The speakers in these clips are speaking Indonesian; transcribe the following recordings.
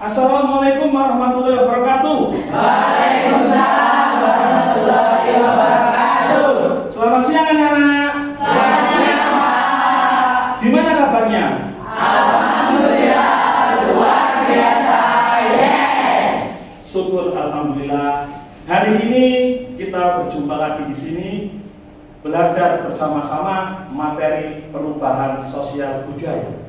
Assalamualaikum warahmatullahi wabarakatuh. Waalaikumsalam warahmatullahi wabarakatuh. Selamat siang anak-anak. Selamat siang, Pak. Gimana kabarnya? Alhamdulillah, luar biasa. Yes. Syukur alhamdulillah. Hari ini kita berjumpa lagi di sini belajar bersama-sama materi perubahan sosial budaya.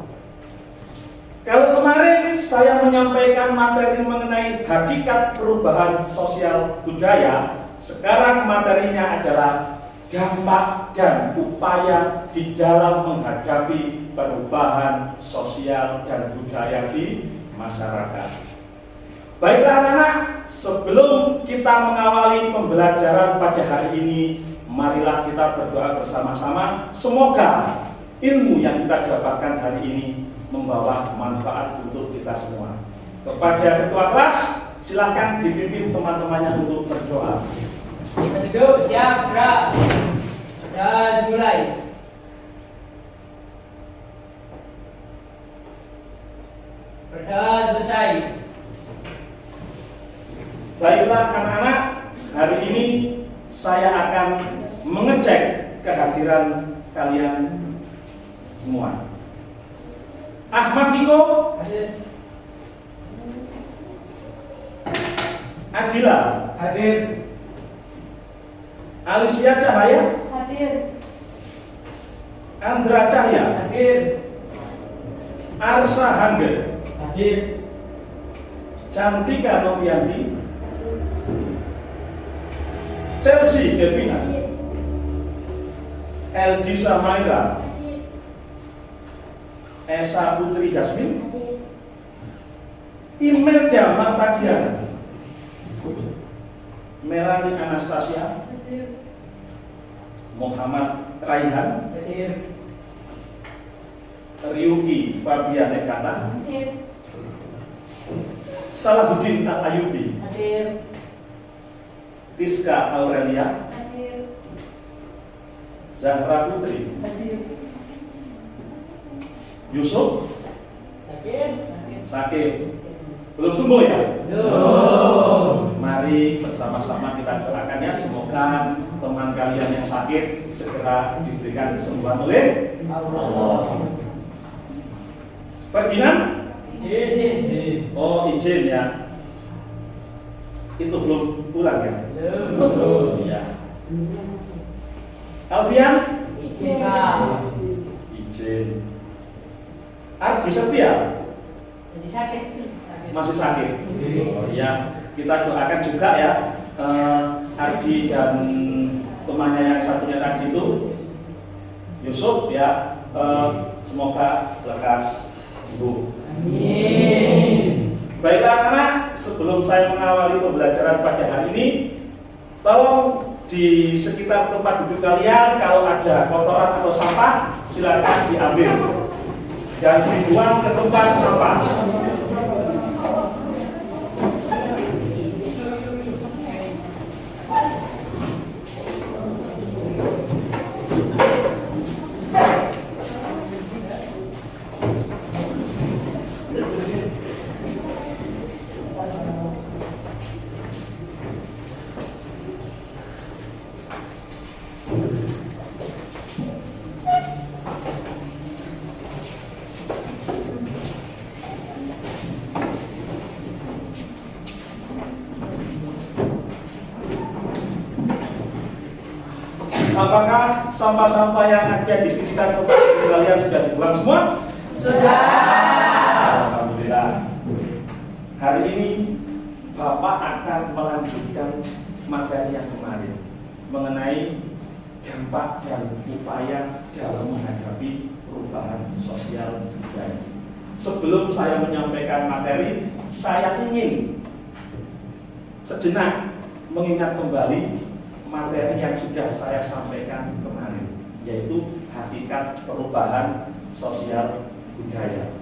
Kalau kemarin saya menyampaikan materi mengenai hakikat perubahan sosial budaya, sekarang materinya adalah dampak dan upaya di dalam menghadapi perubahan sosial dan budaya di masyarakat. Baiklah anak-anak, sebelum kita mengawali pembelajaran pada hari ini, marilah kita berdoa bersama-sama. Semoga ilmu yang kita dapatkan hari ini membawa manfaat untuk kita semua. Kepada ketua kelas, silakan dipimpin teman-temannya untuk berdoa. Duduk, siap, gerak. Dan mulai. Berdoa selesai. Baiklah anak-anak, hari ini saya akan mengecek kehadiran kalian semua. Ahmad Niko, Hadir. Adila, Hadir. Alicia Cahaya, Hadir. Andra Cahya, Hadir. Arsa Hangge, Hadir. Cantika Novianti, Chelsea Devina, Eldisa Maira, Esa Putri Jasmine, Imelda Martadiana, Melanie Anastasia, Muhammad Raihan, Hadir. Ryuki Fabian Ekata, Hadir. Salahuddin Al-Ayubi, Hadir. Tiska Aurelia, Hadir. Zahra Putri, Hadir. Yusuf Sakit. sakit, belum sembuh ya? Belum. Mari bersama-sama kita doakan ya, semoga teman kalian yang sakit segera diberikan kesembuhan oleh Allah. Ferdinand. Izin. Oh izin ya, itu belum pulang ya? Belum. Ya. Alfian Izin. izin. Ardi Setia Masih sakit. masih sakit. Oh iya, kita doakan juga ya, Ardi dan temannya yang satunya tadi itu Yusuf ya, semoga lekas sembuh. Amin. Baiklah anak, sebelum saya mengawali pembelajaran pada hari ini, tolong di sekitar tempat duduk kalian kalau ada kotoran atau sampah silakan diambil dan dibuang ke tempat sampah. Apakah sampah-sampah yang ada di sekitar tempat kalian sudah dibuang semua? Sudah. Alhamdulillah. Hari ini Bapak akan melanjutkan materi yang kemarin mengenai dampak dan upaya dalam menghadapi perubahan sosial budaya. Sebelum saya menyampaikan materi, saya ingin sejenak mengingat kembali materi yang sudah saya sampaikan kemarin, yaitu hakikat perubahan sosial budaya.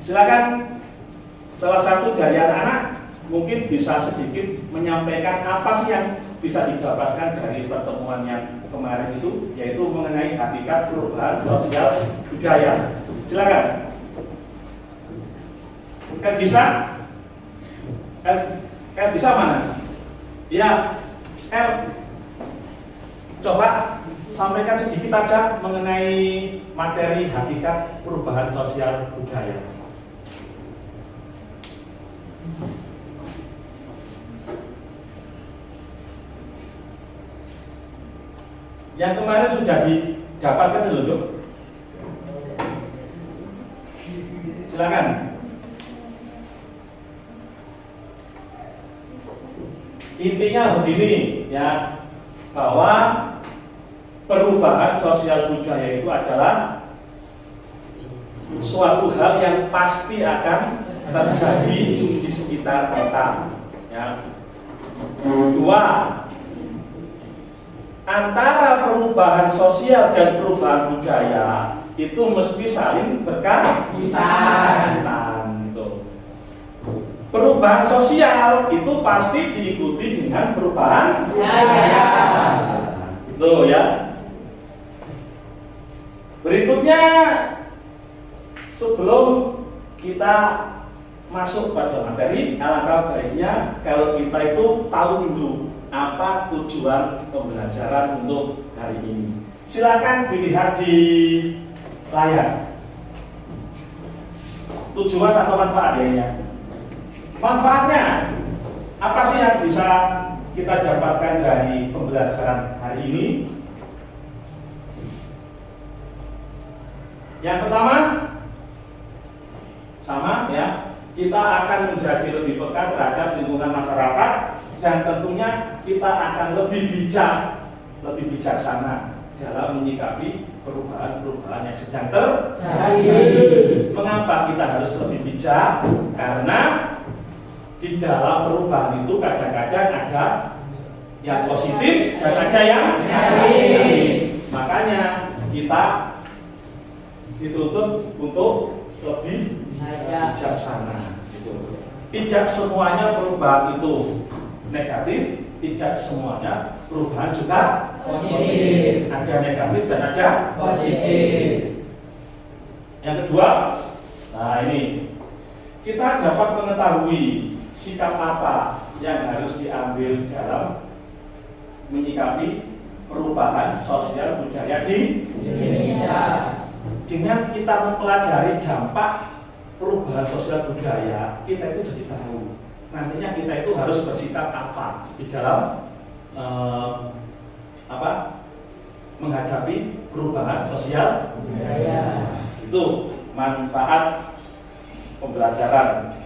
Silakan salah satu dari anak-anak mungkin bisa sedikit menyampaikan apa sih yang bisa didapatkan dari pertemuan yang kemarin itu, yaitu mengenai hakikat perubahan sosial budaya. Silakan. Elgisa? Elgisa mana? Ya, coba sampaikan sedikit aja mengenai materi hakikat perubahan sosial budaya. Yang kemarin sudah didapatkan dulu, Dok. Silakan. Intinya begini ya, bahwa perubahan sosial budaya itu adalah suatu hal yang pasti akan terjadi di sekitar kita. Ya. Dua, antara perubahan sosial dan perubahan budaya itu mesti saling berkaitan. Gitu. Perubahan sosial itu pasti diikuti dengan perubahan budaya. Itu ya. Berikutnya, sebelum kita masuk pada materi, alangkah baiknya kalau kita itu tahu dulu apa tujuan pembelajaran untuk hari ini. Silakan dilihat di layar. Tujuan atau manfaatnya? Manfaatnya apa sih yang bisa kita dapatkan dari pembelajaran hari ini? Yang pertama, sama ya, kita akan menjadi lebih peka terhadap lingkungan masyarakat dan tentunya kita akan lebih bijaksana dalam menyikapi perubahan-perubahan yang sedang terjadi. Mengapa kita harus lebih bijak? Karena di dalam perubahan itu kadang-kadang ada yang positif dan ada yang negatif. Makanya kita dituntut untuk lebih bijaksana. Tidak semuanya perubahan itu negatif, tidak semuanya perubahan juga positif. Ada negatif dan ada positif. Yang kedua, nah ini kita dapat mengetahui sikap apa yang harus diambil dalam menyikapi perubahan sosial budaya di Indonesia. Dengan kita mempelajari dampak perubahan sosial budaya, kita itu jadi tahu nantinya kita itu harus bersikap apa di dalam menghadapi perubahan sosial budaya. Itu manfaat pembelajaran.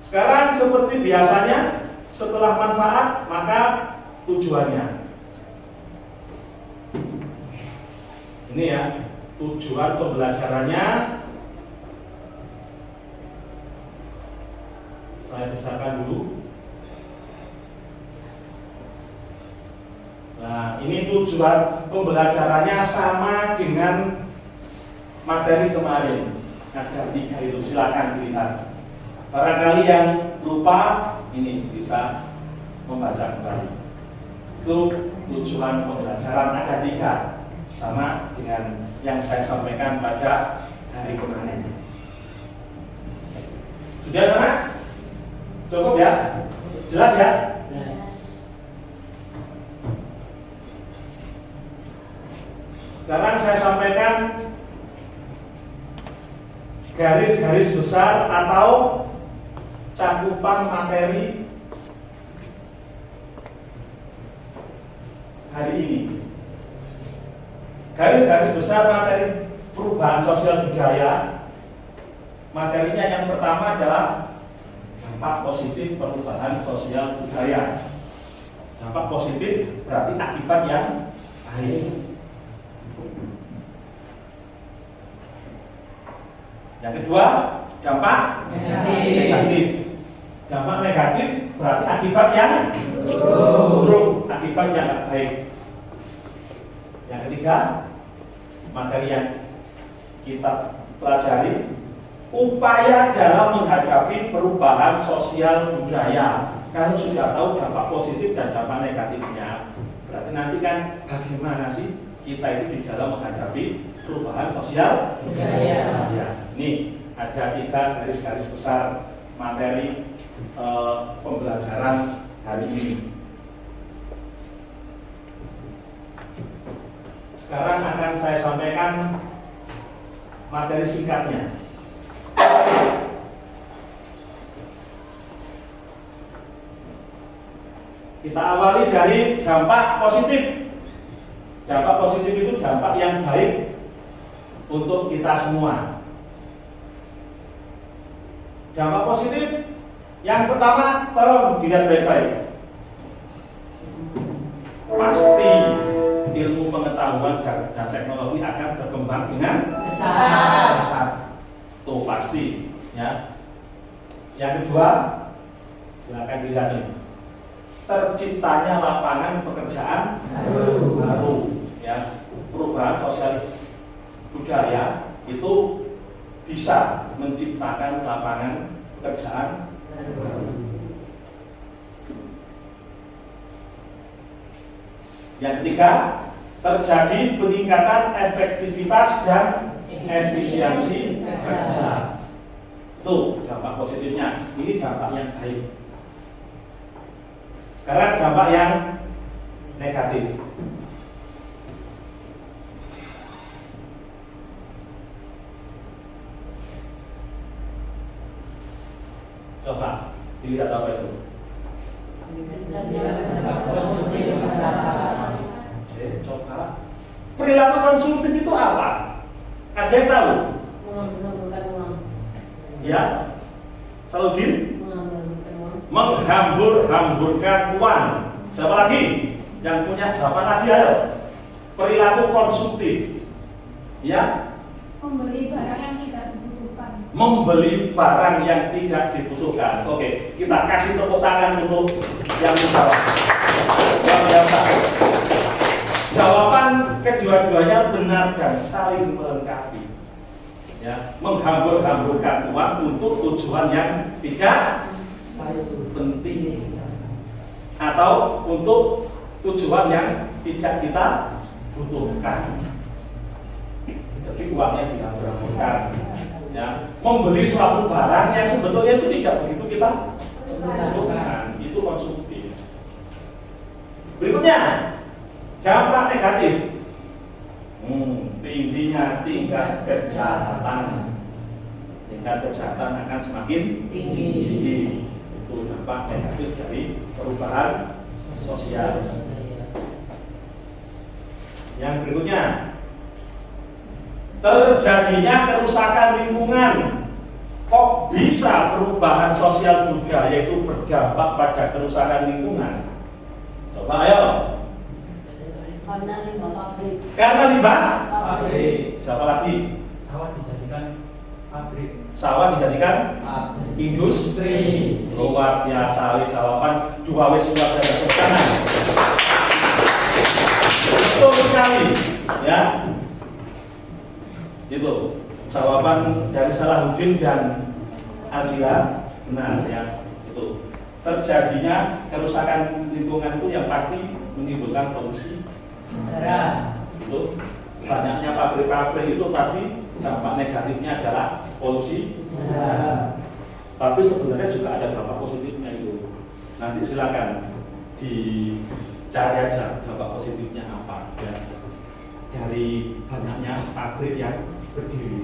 Sekarang seperti biasanya, setelah manfaat maka tujuannya. Ini ya, tujuan pembelajarannya. Saya besarkan dulu. Nah, ini tujuan pembelajarannya sama dengan materi kemarin. Ada 3 itu, silakan dilihat. Barangkali yang lupa, ini bisa membaca kembali. Itu tujuan pembelajaran ada 3. Sama dengan yang saya sampaikan pada hari kemarin. Sudah mana? Cukup ya? Jelas ya? Sekarang saya sampaikan garis-garis besar atau cakupan materi hari ini. Garis-garis besar materi perubahan sosial budaya. Materinya yang pertama adalah dampak positif perubahan sosial budaya. Dampak positif berarti akibat yang baik. Yang kedua, dampak negatif. Dampak negatif berarti akibat yang buruk, akibat yang tidak baik. Yang ketiga, materi yang kita pelajari, upaya dalam menghadapi perubahan sosial budaya. Kalau sudah tahu dampak positif dan dampak negatifnya, berarti nanti kan bagaimana sih kita itu di dalam menghadapi perubahan sosial budaya. ya. Ini ada 3 garis-garis besar materi pembelajaran hari ini. Sekarang akan saya sampaikan materi singkatnya. Kita awali dari dampak positif. Dampak positif itu dampak yang baik untuk kita semua. Dampak positif yang pertama, tolong dilihat baik-baik. Pasti ilmu pengetahuan dan teknologi akan berkembang dengan Besar. Tuh pasti, ya. Yang kedua, silakan dilihat nih. Terciptanya lapangan pekerjaan baru, ya. Perubahan sosial budaya itu bisa menciptakan lapangan pekerjaan baru. Yang ketiga, terjadi peningkatan efektivitas dan efisiensi kerja. Itu dampak positifnya. Ini dampak yang baik. Sekarang dampak yang negatif. Coba dilihat apa itu. Coba. Perilaku konsumtif itu apa? Ada yang tahu? Ya, Saludin? Menghambur-hamburkan uang. Siapa lagi yang punya jawaban lagi? Ayo. Perilaku konsumtif. Ya. Membeli barang yang tidak dibutuhkan. Membeli barang yang tidak dibutuhkan. Oke, kita kasih tepuk tangan untuk yang menjawab. Luar biasa. Jawaban kedua-duanya benar dan saling melengkapi. Ya, menghambur-hamburkan uang untuk tujuan yang tidak penting atau untuk tujuan yang tidak kita butuhkan. Jadi uangnya dihambur-hamburkan. Ya, membeli suatu barang yang sebetulnya itu tidak begitu kita butuhkan. Itu konsumtif. Berikutnya, dampak negatif. Tingginya tingkat kejahatan. Tingkat kejahatan akan semakin tinggi. Itu dampak negatif dari perubahan sosial. Yang berikutnya, terjadinya kerusakan lingkungan. Kok bisa perubahan sosial budaya itu berdampak pada kerusakan lingkungan? Coba ayo. Karena limbah pabrik. Karena limbah Pabrik. Siapa lagi? Sawah dijadikan pabrik. Sawah dijadikan industri. Luar biasa, jawaban 2 wis siap dari kanan. Betul sekali, ya. Itu jawaban dari Salahuddin dan Adila benar, ya. Itu terjadinya kerusakan lingkungan itu yang pasti menimbulkan polusi udara. Itu banyaknya pabrik-pabrik itu pasti dampak negatifnya adalah polusi udara. Tapi sebenarnya juga ada dampak positifnya itu. Nanti silakan dicari aja dampak positifnya apa, ya. Dari banyaknya pabrik yang berdiri.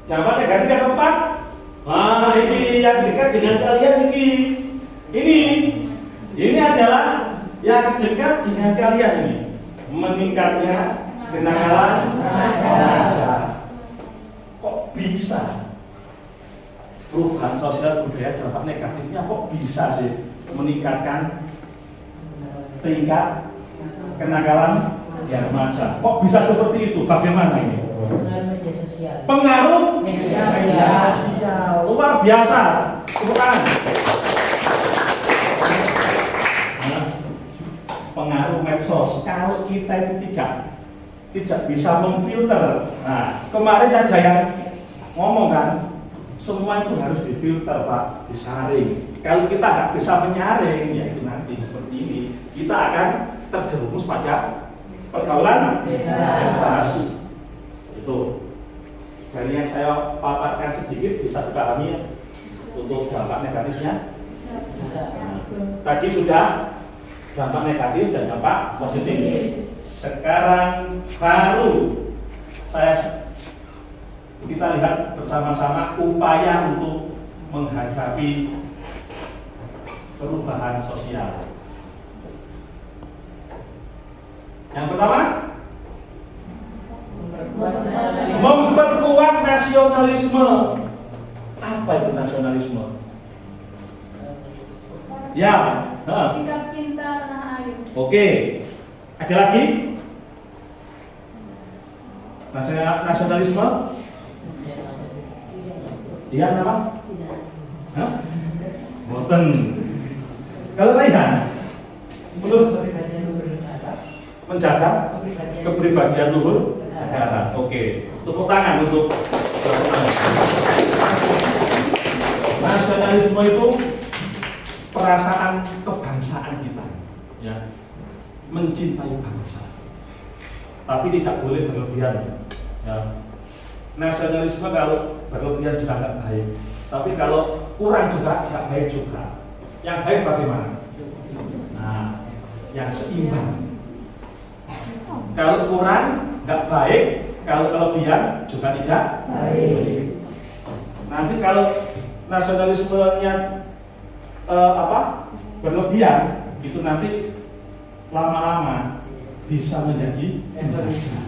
Dampak negatif yang keempat, nah ini yang dekat dengan kalian ini adalah yang dekat dengan kalian ini, meningkatnya kenakalan remaja. Kok bisa perubahan sosial budaya dampak negatifnya kok bisa sih meningkatkan tingkat kenakalan remaja? Kok bisa seperti itu? Bagaimana ini? Pengaruh media sosial. Pengaruh Media sosial luar biasa. Bukan. Pengaruh medsos. Kalau kita itu tidak bisa memfilter. Nah, kemarin ada yang ngomong kan, semua itu harus difilter, Pak, disaring. Kalau kita nggak bisa menyaring, ya itu nanti seperti ini, kita akan terjerumus pada pergaulan Bebas. itu. Dari yang saya paparkan sedikit bisa dipahami ya, untuk dampak negatifnya. Bisa. Tadi sudah dampak negatif dan dampak positif. Sekarang baru kita lihat bersama-sama upaya untuk menghadapi perubahan sosial. Yang pertama, memperkuat nasionalisme. Apa itu nasionalisme? Ya, Sikap cinta tanah air. oke. Ada lagi? Nasionalisme? Iya, apa? Hah? Boten. Kalau Raihan, menurut menjaga kepribadian luhur negara. Oke, tepuk tangan untuk nasionalisme itu perasaan kebangsaan kita, ya, mencintai bangsa, tapi tidak boleh berlebihan. Ya. Nasionalisme kalau berlebihan juga nggak baik, tapi kalau kurang juga nggak baik juga. Yang baik bagaimana? Nah, yang seimbang. Kalau kurang nggak baik, kalau kelebihan juga tidak baik. Nanti kalau nasionalismenya berlebihan, itu nanti lama-lama bisa menjadi Indonesia.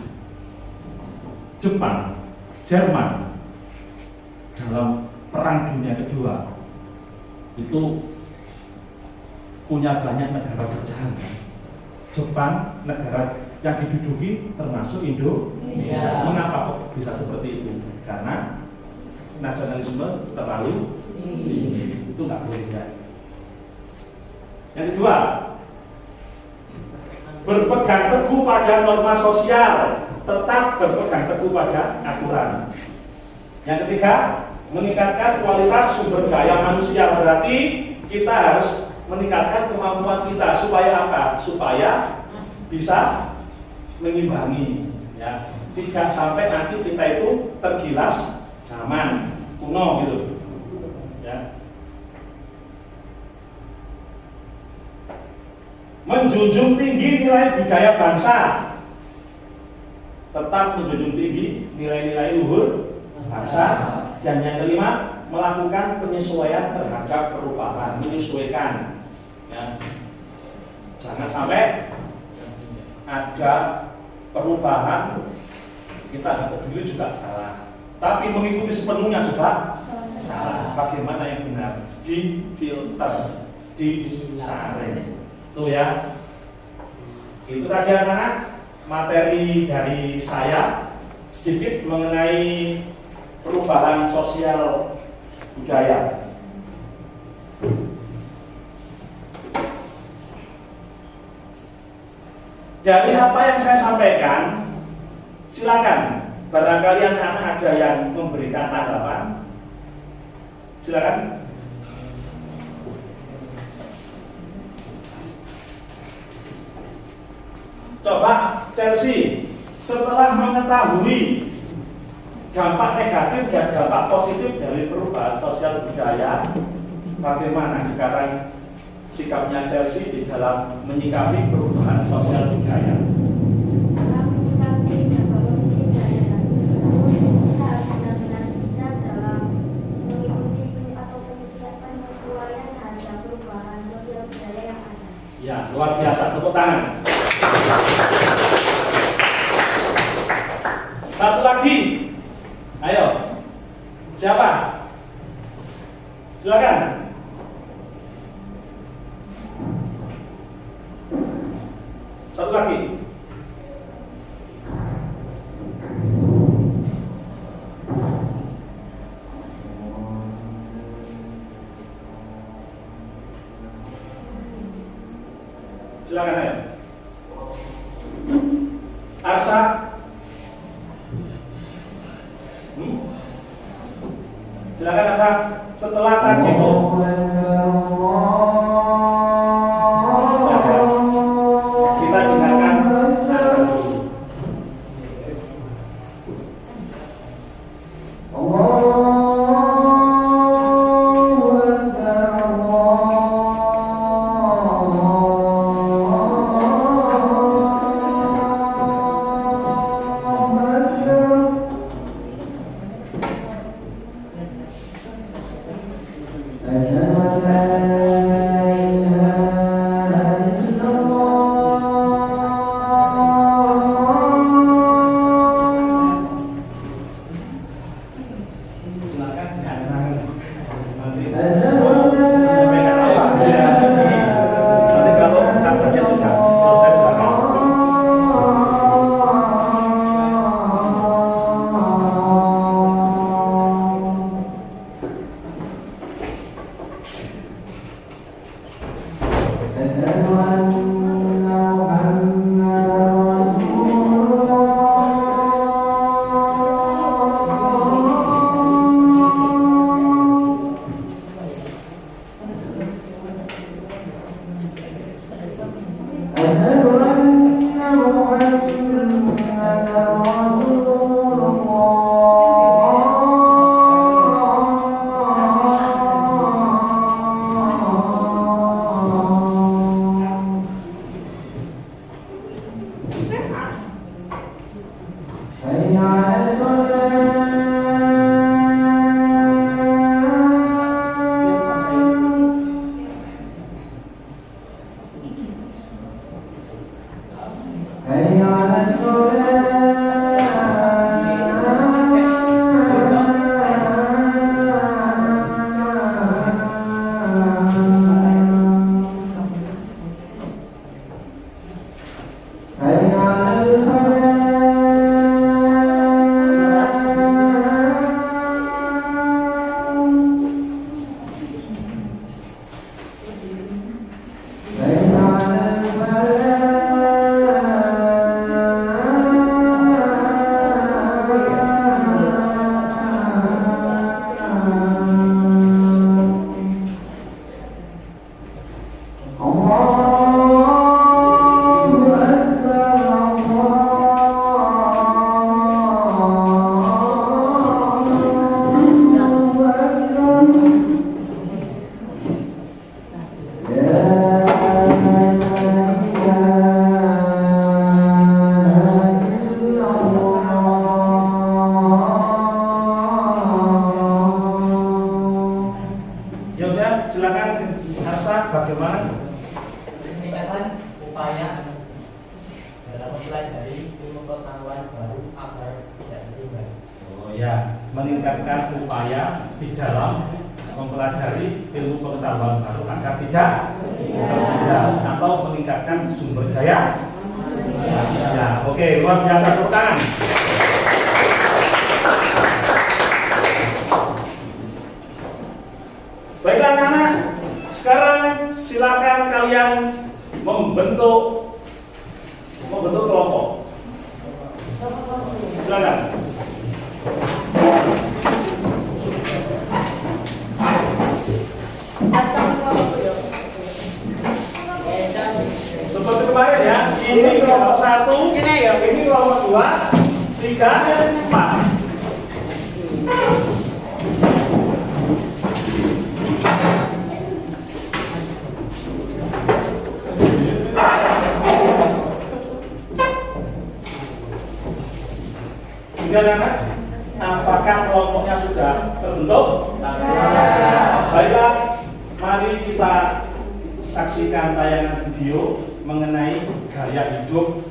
Jepang, Jerman dalam Perang Dunia Kedua itu punya banyak negara berjalan. Jepang negara yang diduduki termasuk Indonesia. Mengapa kok bisa seperti itu? Karena nasionalisme terlalu tinggi. Itu nggak boleh ya. Yang kedua, berpegang teguh pada norma sosial, tetap berpegang teguh pada aturan. Yang ketiga, meningkatkan kualitas sumber daya manusia. Berarti kita harus meningkatkan kemampuan kita supaya apa? Supaya bisa mengimbangi, ya. Tidak sampai nanti kita itu tergilas zaman kuno gitu, ya. Menjunjung tinggi nilai budaya bangsa, tetap menjunjung tinggi nilai-nilai luhur bangsa. Dan yang kelima, melakukan penyesuaian terhadap perubahan, menyesuaikan, ya. Jangan sampai ada perubahan kita nggak peduli juga salah, tapi mengikuti sepenuhnya juga salah. Bagaimana yang benar? Difilter, disaring. Tuh ya. Itu tadi anak-anak materi dari saya sedikit mengenai perubahan sosial budaya. Dari apa yang saya sampaikan, silakan barangkali anak-anak ada yang memberikan tanggapan. Silakan. Coba Chelsea, setelah mengetahui dampak negatif dan dampak positif dari perubahan sosial budaya, bagaimana sekarang sikapnya Chelsea di dalam menyikapi perubahan sosial budaya? Ya, luar biasa, tepuk tangan. Satu lagi, ayo, siapa? Silakan. Satu lagi. Silakan ayo. Arsa. Silakan Arsa. Setelah tadi itu kita dengarkan meningkatkan upaya di dalam mempelajari ilmu pengetahuan baru agar tidak tertinggal atau meningkatkan sumber daya manusia. Oke, luar biasa, tepuk tangan. Baiklah anak-anak, sekarang silakan kalian membentuk kelompok. Silakan. Seperti kemarin ya, ini kelompok 1, ini kelompok 2, 3, dan 4. Anak, apakah kelompoknya sudah terbentuk? Baiklah, mari kita saksikan tayangan video mengenai gaya hidup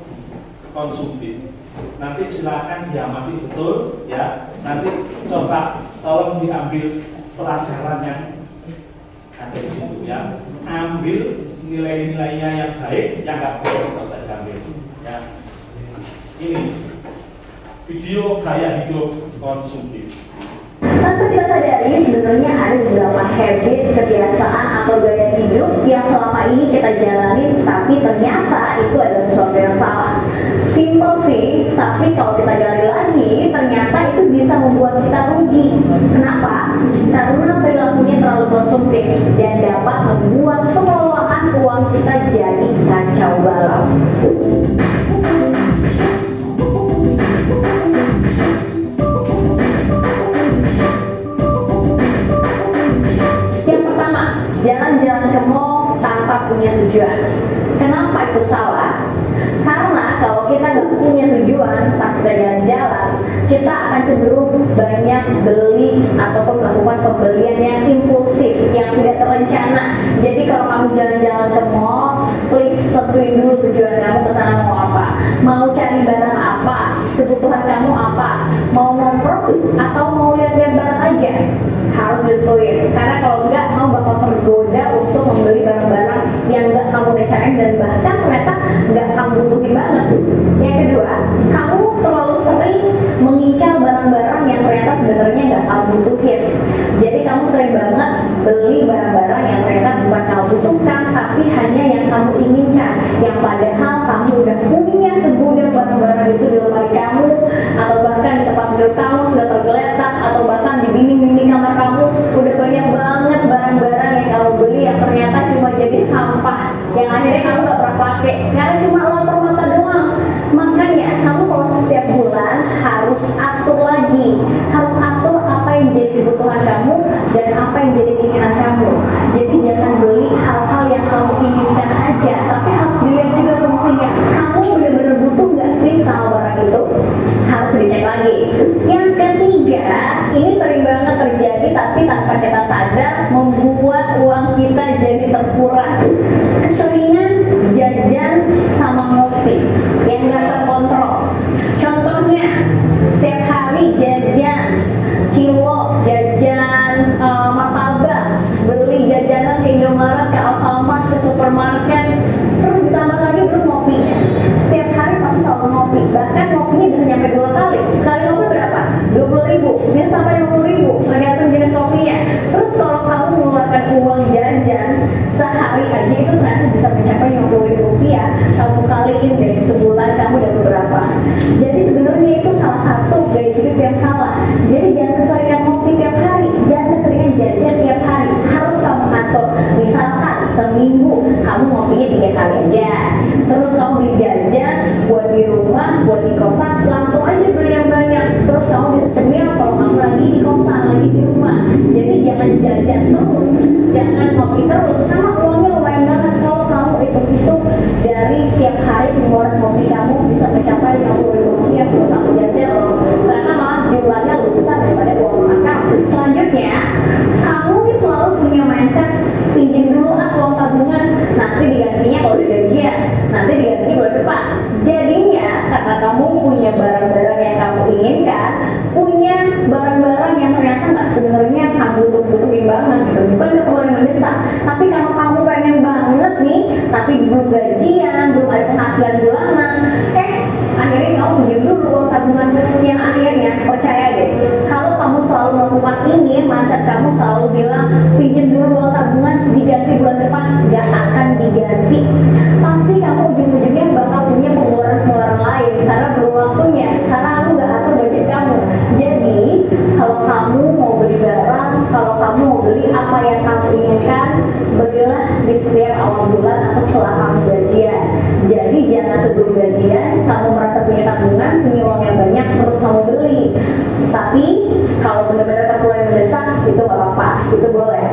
konsumtif. Nanti silakan diamati betul ya. Nanti coba tolong diambil pelajaran yang ada di situ ya. Ambil nilai-nilainya yang baik, yang nggak boleh tidak usah diambil ya. Ini video gaya hidup konsumtif. Tanpa kita sadari, sebenarnya ada beberapa habit, kebiasaan atau gaya hidup yang selama ini kita jalani, tapi ternyata itu adalah sesuatu yang salah. Simple sih, tapi kalau kita gali lagi, ternyata itu bisa membuat kita rugi. Kenapa? Karena perilakunya terlalu konsumtif dan dapat membuat pengelolaan uang kita jadi kacau balau. Yang pertama, jalan-jalan ke mall tanpa punya tujuan. Kenapa itu salah? Karena kalau kita nggak punya tujuan pas kita jalan-jalan, kita akan cenderung banyak beli ataupun melakukan pembelian yang impulsif, yang tidak terencana kamu jalan-jalan ke mall, please tentuin dulu tujuan kamu ke sana mau apa. Mau cari barang apa, kebutuhan kamu apa, mau nongkrong atau mau lihat-lihat barang aja, harus ditentuin. Karena kalau enggak, kamu bakal tergoda untuk membeli barang-barang yang enggak kamu rencanain dan bahkan ternyata enggak kamu butuhin banget. Yang kedua, kamu terlalu sering mengincar barang-barang yang ternyata sebenarnya enggak kamu butuhin. Jadi kamu sering banget beli barang-barang yang ternyata bukan kamu butuhkan, tapi hanya yang kamu inginkan, yang padahal kamu udah punya segudang barang-barang itu di lemari kamu, atau bahkan di tempat tidur kamu sudah tergeletak, atau bahkan di dinding-dinding kamar kamu udah banyak banget barang-barang yang kamu beli yang ternyata cuma jadi sampah, yang akhirnya kamu gak pernah pakai karena cuma lapar mata doang. Makanya kamu kalau setiap bulan harus atur lagi, harus atur apa yang jadi kebutuhan kamu dan apa yang jadi keinginan kamu. Jadi jangan beli hal-hal yang kamu inginkan aja, tapi harus dilihat juga fungsinya. Kamu benar-benar butuh nggak sih sama barang itu? Harus dicek lagi. Yang ketiga, ini sering banget terjadi tapi tanpa kita sadar membuat uang kita jadi terkuras. Keseringan jajan sama ngopi yang nggak terkontrol. Contohnya, setiap hari jajan kilo, jajan martabak, beli jajanan ke Indomaret, ke Alfamart, ke supermarket, terus ditambah lagi terus ngopinya. Setiap hari pasti selalu ngopi, bahkan ngopinya bisa nyampe 2 kali. Sekali ngopi berapa? 20.000, bisa sampai 50.000, tergantung jenis kopinya. Terus kalau kamu mengeluarkan uang jajan sehari aja itu ternyata bisa mencapai 50.000 rupiah, kamu kaliin deh sebulan kamu dapat berapa. Jadi sebenarnya itu salah satu gaya hidup yang salah. Jadi jangan keseringan ngopi tiap hari, jangan keseringan jajan tiap hari, harus kamu atur. Misalkan seminggu kamu ngopinya 3 kali aja, terus kamu beli jajan buat di rumah, buat di kosan, langsung aja beli yang banyak. Terus kamu bisa cemil kalau kamu lagi di kosan, lagi di rumah. Jadi jangan jajan terus, jangan ngopi terus, karena uangnya lumayan banget kalau kamu hitung-hitung dari tiap hari pengeluaran ngopi kamu bisa mencapai 50.000 rupiah kalau satu jajan loh, karena malah jumlahnya lebih besar daripada uang makan kamu. Selanjutnya, kamu nih selalu punya mindset pinjam dulu uang tabungan, nanti digantinya kalau udah gajian, nanti digantinya bulan depan. Jadinya karena kamu punya barang-barang yang kamu inginkan, punya barang-barang yang ternyata nggak sebenarnya kamu butuhin banget gitu, bukan keperluan yang mendesak. Tapi kalau kamu pengen banget nih, tapi belum gajian, belum ada penghasilan bulanan, akhirnya kamu pinjam dulu uang tabungan. Yang akhirnya percaya deh, kalau kamu selalu melakukan ini, mindset kamu selalu bilang pinjam dulu uang tabungan, diganti bulan depan, nggak akan diganti. Pasti kamu ujung-ujungnya bakal punya pengeluaran-pengeluaran lain karena belum waktunya, karena kamu nggak atur budget kamu. Jadi kalau kamu mau beli barang, kalau kamu mau beli apa yang kamu inginkan, belilah di setiap awal bulan atau setelah kamu gajian. Jadi jangan sebelum gajian kamu merasa punya tabungan, punya uang yang banyak terus kamu beli. Tapi kalau benar-benar keperluan yang mendesak itu nggak apa-apa, itu boleh.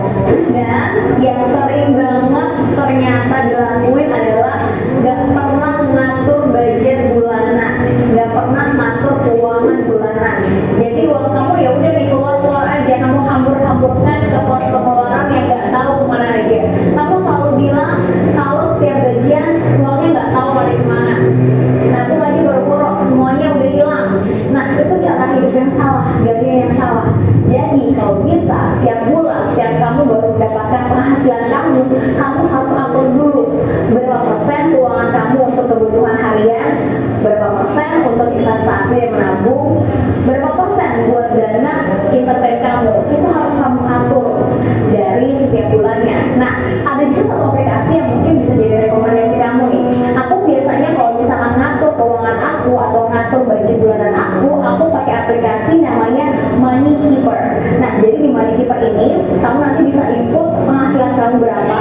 Dan yang sering banget ternyata dilakuin adalah nggak pernah mengatur budget bulanan, nggak pernah mengatur keuangan bulanan. Jadi uang kamu ya udah nih keluar aja, kamu hambur-hamburkan ke pos pengeluaran yang nggak tahu kemana aja. Kamu selalu bilang kalau setiap gajian uangnya nggak tahu lari kemana, nabung aja boro-boro, semuanya udah hilang. Nah itu cara hidup yang salah, gaya yang salah. Jadi kalau bisa setiap bulan, setiap kamu baru mendapatkan penghasilan kamu harus atur dulu berapa persen keuangan kamu untuk kebutuhan harian, berapa persen untuk investasi dan menabung, berapa persen buat dana entertain kamu. Itu harus kamu atur dari setiap bulannya. Nah ada juga satu aplikasi yang mungkin bisa jadi rekomendasi kamu nih. Aku biasanya kalau misalkan ngatur keuangan aku atau ngatur budget bulanan aku pakai aplikasi namanya Money Keeper. Nah jadi di Money Keeper ini kamu nanti bisa input penghasilan kamu berapa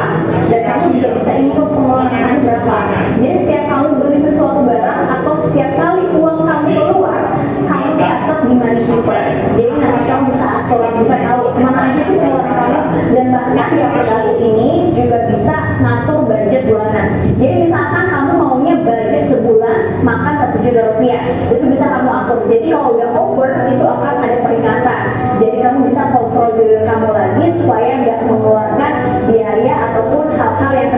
dan kamu juga bisa input pengeluaran kamu berapa. Jadi setiap kamu beli sesuatu barang atau setiap kali uang kamu keluar, kamu catat di Money Keeper. Jadi nanti kamu bisa atur, bisa tahu kemana aja sih pengeluaran kamu, dan bahkan di aplikasi ini juga bisa ngatur budget bulanan. Jadi misalkan kamu maunya budget sebulan makan 1 juta rupiah, itu bisa kamu atur. Jadi kalau udah over itu akan ada peringatan. Jadi kamu bisa kontrol diri kamu lagi supaya nggak mengeluarkan biaya ataupun hal-hal yang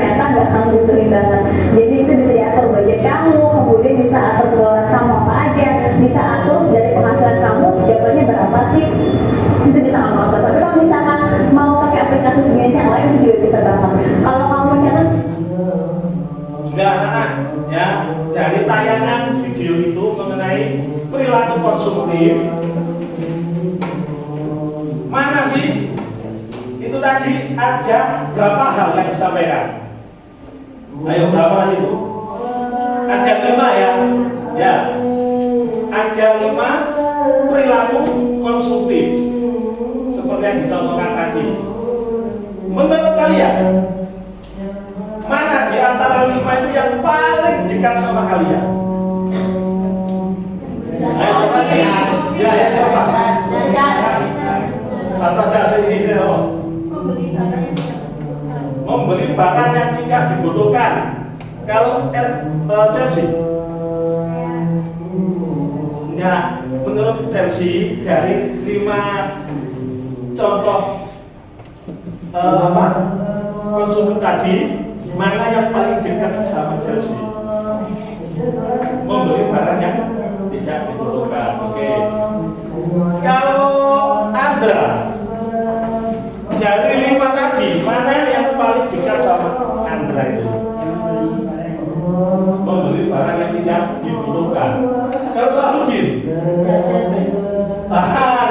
konsumtif. Mana sih? Itu tadi ada berapa hal yang disampaikan? Ayo berapa itu? Ada 5 ya. Ya. Ada 5 perilaku konsumtif. Seperti yang dicontohkan tadi. Menurut kalian, mana di antara 5 itu yang paling dekat sama kalian? Ayo coba lihat. Ya, ya, coba. Satu saja ini loh. Membeli barang yang tidak dibutuhkan. Kalau Chelsea, nah, menurut Chelsea dari 5 contoh konsumtif tadi, mana yang paling dekat sama Chelsea? Membeli barang yang tidak dibutuhkan. Oke. Kalau Andra, dari 5 tadi, mana yang paling dekat sama Andra itu? Membeli barang yang tidak dibutuhkan. Kalau Sahrudin,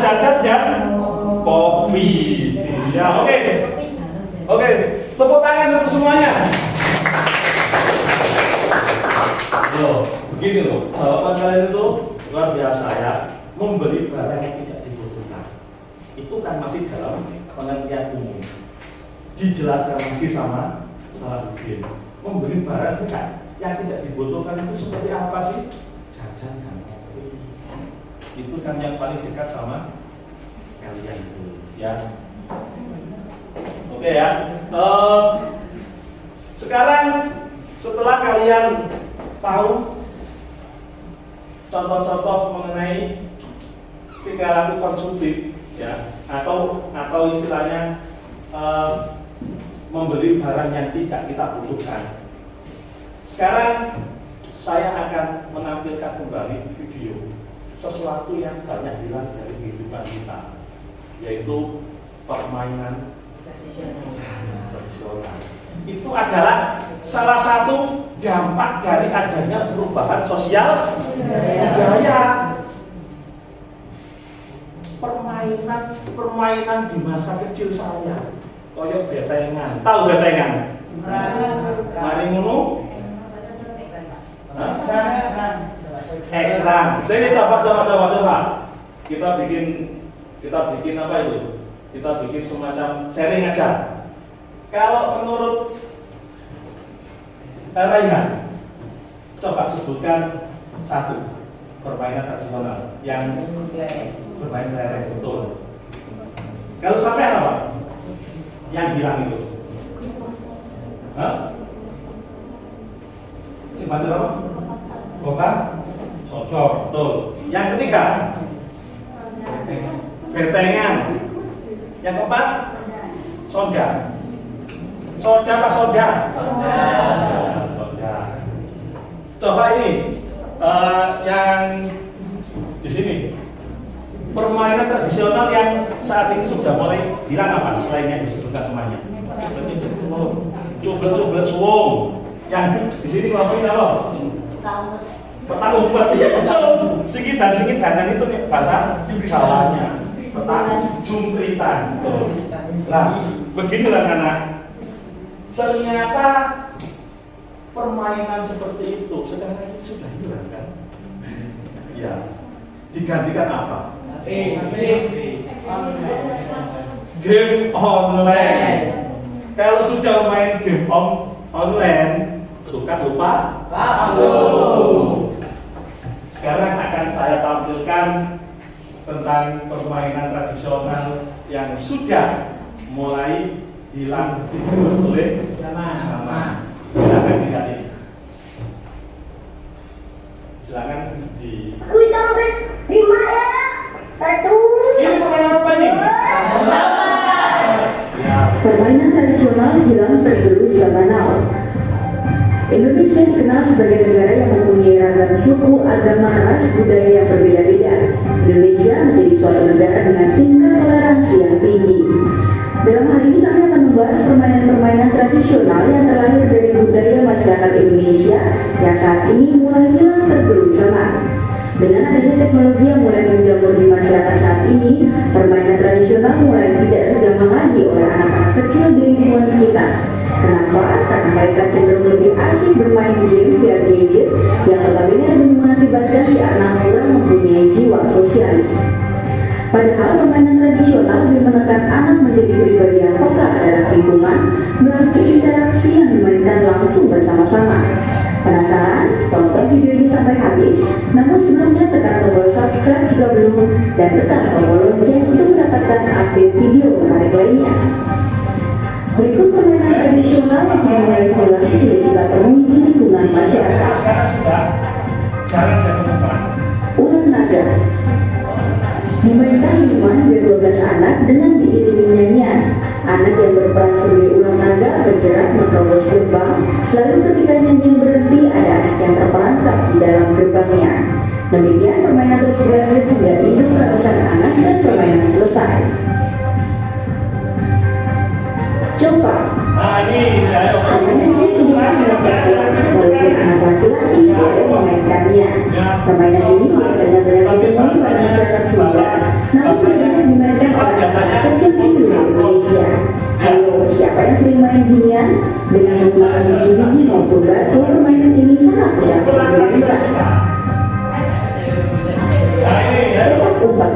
jajan dan kopi. Ya, oke. Oke, tepuk tangan untuk semuanya. Loh, begini loh, jawaban kalian itu luar biasa ya. Membeli barang yang tidak dibutuhkan itu kan masih dalam pengertian umum. Dijelaskan lagi sama Sahrudin. Membeli barang itu kan yang tidak dibutuhkan itu seperti apa sih? Jajan dan kopi. Itu kan yang paling dekat sama kalian itu, ya. Oke ya. Sekarang setelah kalian tahu contoh-contoh mengenai perilaku konsumtif, ya, atau istilahnya membeli barang yang tidak kita butuhkan. Sekarang saya akan menampilkan kembali video sesuatu yang banyak hilang dari kehidupan kita, yaitu permainan tradisional. Itu adalah salah satu dampak dari adanya perubahan sosial budaya. Permainan di masa kecil saya, koyok betengan. Tahu betengan? Mari ngono. Ekran. Saya coba. Kita bikin apa itu? Kita bikin semacam sharing aja. Kalau menurut Raihan, coba sebutkan satu permainan tradisional yang bermain kelereng, betul. Kalau sampai apa? Yang hilang itu? Siapa apa? Bukan? Sodok, betul. Yang ketiga, betengan. Yang keempat, soda. Soda apa soda? Soda. Coba ini yang di sini permainan tradisional yang saat ini sudah mulai hilang apa? Selain yang disebutkan temannya. Cublet suwung. Yang di sini ngomongin apa? Petang umpet, ya betul. Singidan itu nih bahasa Jawanya. Petang jumpritan. Nah, beginilah anak. Ternyata permainan seperti itu sekarang sudah hilang kan? Ya. Digantikan apa? Game online. Kalau sudah main game online, suka lupa? Sekarang akan saya tampilkan tentang permainan tradisional yang sudah mulai hilang terus oleh zaman. Silakan dilihat ini. Silakan di. Ini permainan apa nih? Ya. Permainan tradisional hilang tergerus zaman now. Indonesia dikenal sebagai negara yang mempunyai ragam suku, agama, ras, budaya yang berbeda-beda. Indonesia menjadi suatu negara dengan tingkat toleransi yang tinggi. Dalam hal ini kami akan membahas permainan-permainan tradisional yang terlahir dari budaya masyarakat Indonesia yang saat ini mulai hilang tergerus zaman. Dengan adanya teknologi yang mulai menjamur di masyarakat saat ini, permainan tradisional mulai tidak terjamah lagi oleh anak-anak kecil di lingkungan kita. Kenapa? Karena mereka cenderung lebih asik bermain game via gadget yang notabene lebih mengakibatkan si anak kurang mempunyai jiwa sosialis. Padahal permainan tradisional lebih menekan anak menjadi pribadi yang peka terhadap lingkungan melalui interaksi yang dimainkan langsung bersama-sama. Penasaran? Tonton video ini sampai habis. Namun sebelumnya tekan tombol subscribe jika belum dan tekan tombol lonceng untuk mendapatkan update video menarik lainnya. Berikut permainan tradisional yang kini mulai hilang sudah kita temui di lingkungan masyarakat. Sekarang sudah jarang saya temukan. Ulang naga dimainkan 5 hingga 12 anak dengan diiringi nyanyian. Anak yang berperan sebagai ulang naga bergerak menerobos gerbang, lalu ketika nyanyian berhenti ada anak yang terperangkap di dalam gerbangnya. Demikian permainan terus berlanjut hingga induk kehabisan anak dan permainan selesai. Coba Nah ini, ayo. permainan ini dimainkan oleh anak walaupun anak laki-laki boleh memainkannya. Permainan ini biasanya banyak ditemui pada masyarakat Sunda, namun sudah banyak dimainkan oleh anak kecil di seluruh Indonesia. Ayo, siapa yang sering main ginian? Dengan menggunakan biji-biji maupun batu, permainan ini sangat mudah dimainkan. Nah ini, ayo. Petak umpet.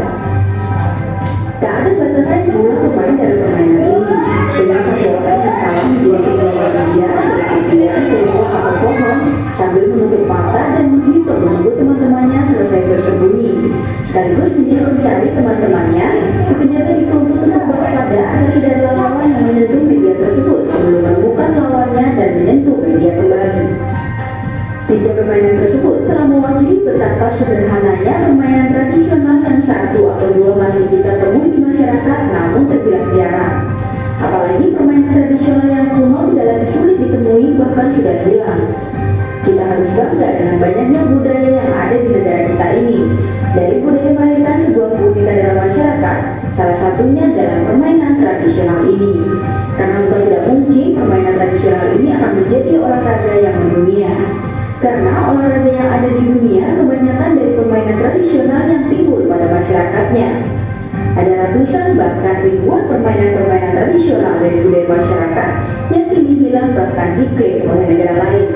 Tak ada batasan jumlah pemain dalam permainan ini. Dengan satu orang yang kalah menjadi perjalanan kerja, berpergian ke rumah atau pohon sambil menutup mata dan menghitung menunggu teman-temannya selesai bersembunyi. Sekaligus menjadi mencari teman-temannya, si penjaga dituntut untuk waspada agar tidak ada lawan yang menyentuh media tersebut sebelum menemukan lawannya dan menyentuh media kembali. 3 permainan tersebut telah mewakili betapa sederhananya permainan tradisional yang 1 atau 2 masih kita temui di masyarakat namun terbilang jarang. Apalagi permainan tradisional yang kuno tidak lagi sulit ditemui bahkan sudah hilang. Kita harus bangga dengan banyaknya budaya yang ada di negara kita ini. Dari budaya melahirkan sebuah keunikan dalam masyarakat, salah satunya dalam permainan tradisional ini. Karena bukan tidak mungkin permainan tradisional ini akan menjadi olahraga yang mendunia. Karena olahraga yang ada di dunia kebanyakan dari permainan tradisional yang timbul pada masyarakatnya. Ada ratusan bahkan ribuan permainan-permainan tradisional dari budaya masyarakat yang kini hilang bahkan diklaim oleh negara lain.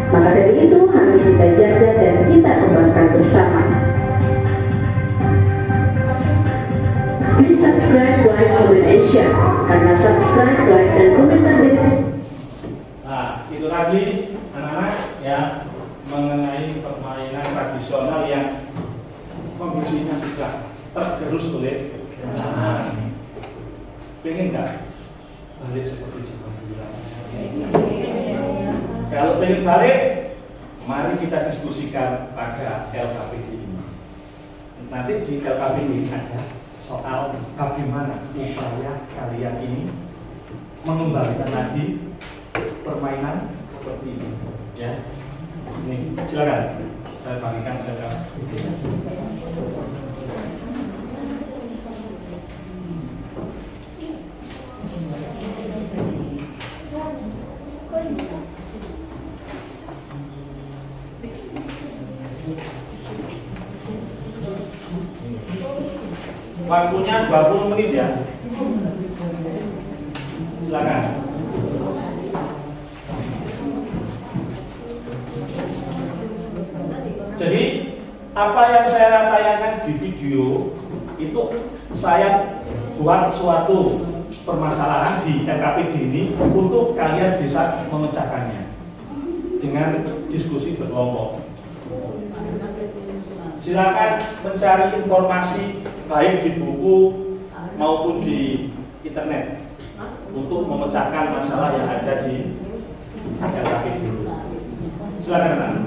Maka dari itu harus kita jaga dan kita kembangkan bersama. Please subscribe, like, comment, and share. Karena subscribe, like, dan komentar dari Nah itu tadi anak-anak ya mengenai permainan tradisional yang kondisinya sudah tergerus oleh zaman. Pengen nggak balik seperti zaman dulu? Kalau pengen balik, mari kita diskusikan pada LKPD ini. Nanti di LKPD ini ada soal bagaimana upaya kalian ini mengembalikan lagi permainan seperti ini. Ya, ini silakan saya bagikan ke waktunya 20 menit ya. Silakan. Jadi apa yang saya tayangkan di video itu saya buat suatu permasalahan di LKPD ini untuk kalian bisa memecahkannya dengan diskusi berkelompok. Silakan mencari informasi baik di buku maupun di internet untuk memecahkan masalah yang ada di LKPD. Silakan anak.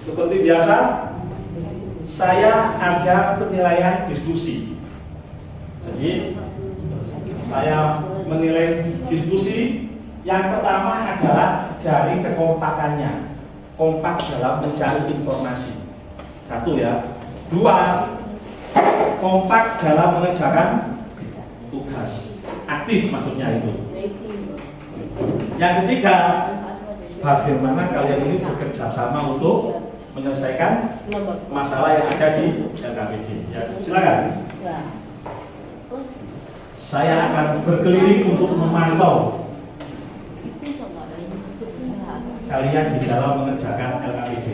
Seperti biasa, saya ada penilaian diskusi. Jadi, saya menilai diskusi yang pertama adalah dari kekompakannya, kompak dalam mencari informasi. 1 ya. 2, kompak dalam mengerjakan tugas. aktif maksudnya itu. Yang ketiga, bagaimana kalian ini bekerja sama untuk menyelesaikan masalah yang ada di LKPD. Ya, silakan. Saya akan berkeliling untuk memantau kalian di dalam mengerjakan LKPD.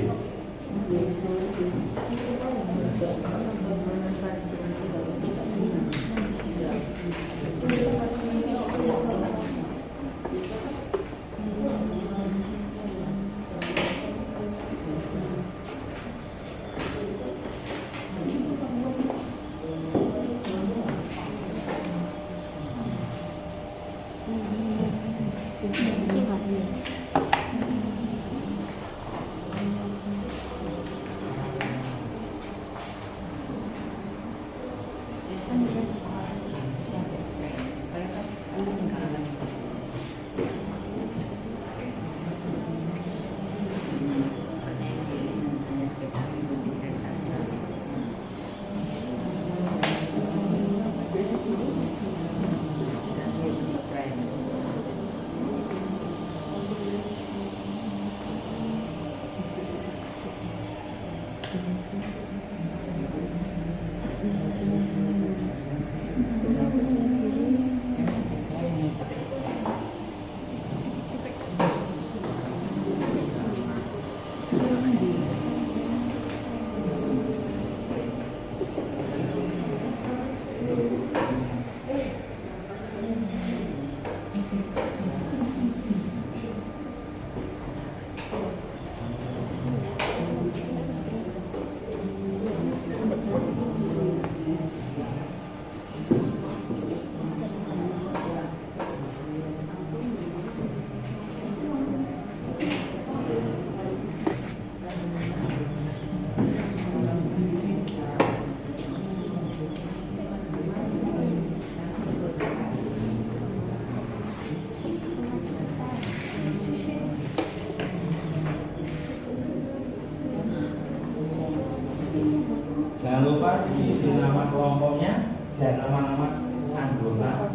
Jangan lupa diisi nama kelompoknya dan nama-nama anggota.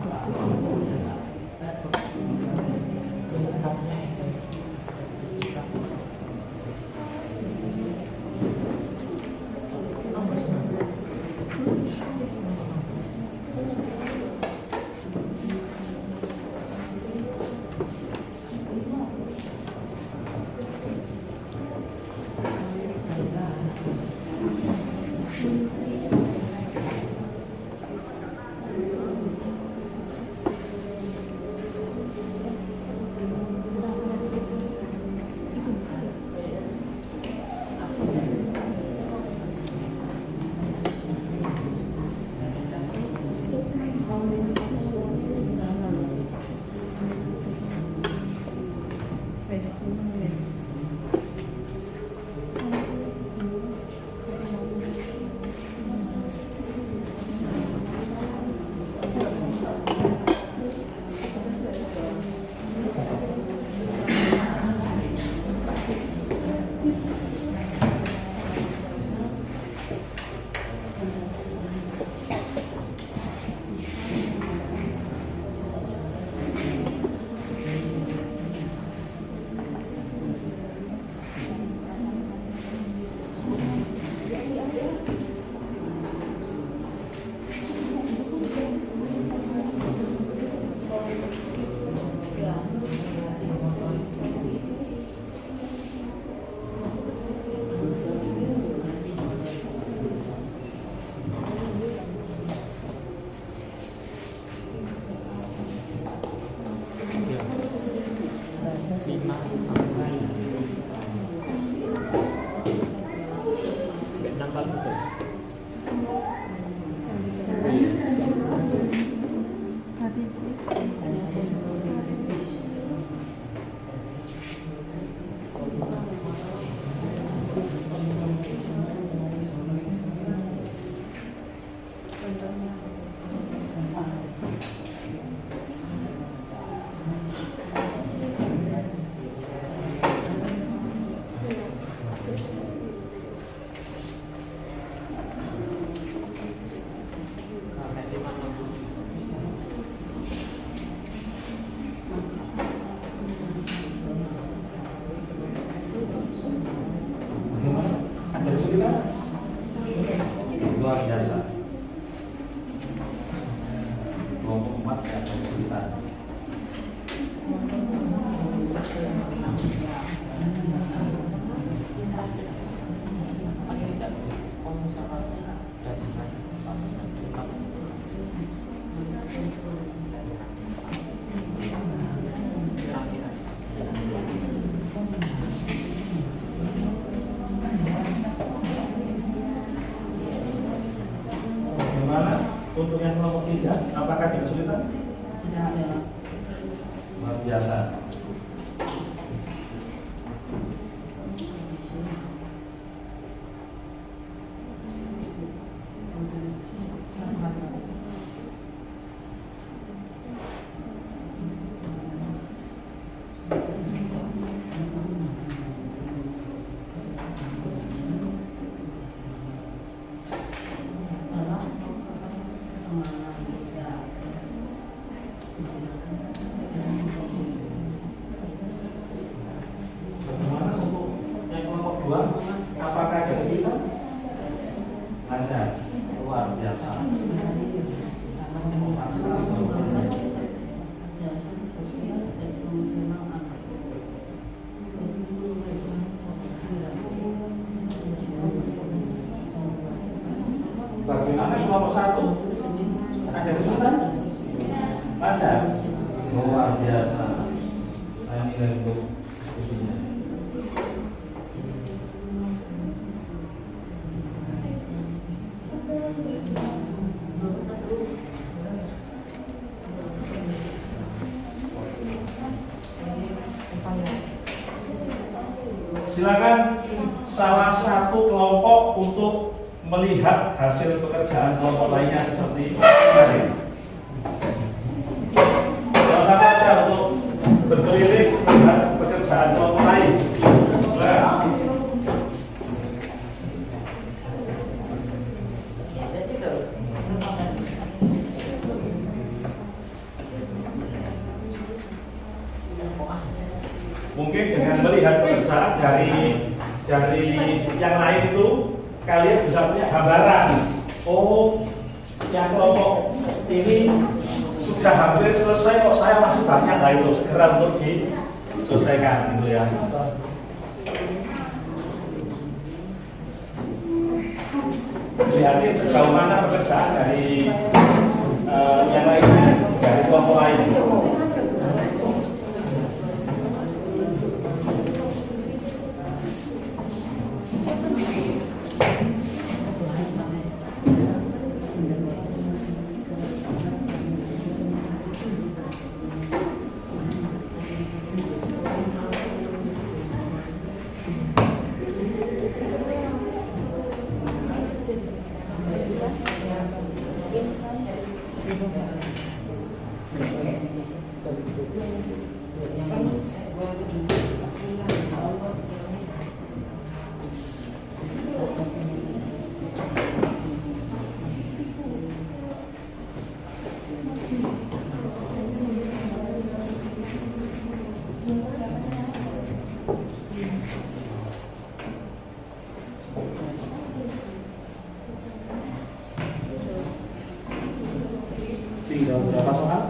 Luar biasa. Kelompok 4 yang kesulitan. Bagaimana untuk yang kelompok 3? Apakah ada kesulitan? Tidak ada. Luar biasa. Bagaimana untuk yang kelompok 2? Apakah ada kesulitan? Lancar. Luar biasa. Bagaimana kelompok 1? Ada kesulitan? Lancar. Luar biasa. Saya nilai untuk diskusinya. Silakan salah satu kelompok untuk melihat hasil pekerjaan kelompok lainnya seperti tadi. Salah satu aja untuk berkeliling melihat pekerjaan kelompok lain. Nah, mungkin dengan melihat pekerjaan dari yang lain itu kalian bisa punya gambaran. Oh, yang kelompok ini sudah hampir selesai kok, saya masih banyak lah, itu segera untuk diselesaikan gitu ya. Lihatin sejauh mana pekerjaan dari yang lainnya, dari kelompok lain. Tinggal berapa soal?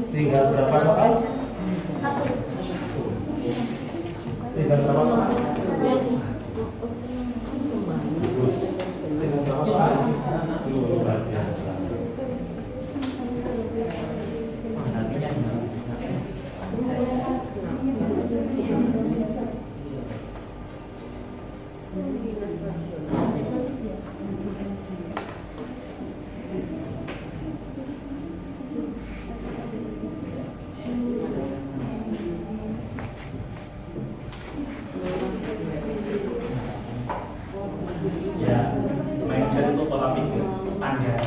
Tinggal berapa soal? Satu. Tinggal berapa soal? Terus tinggal berapa soal? Luar biasa. Ya, mindset itu pola pikir Anda.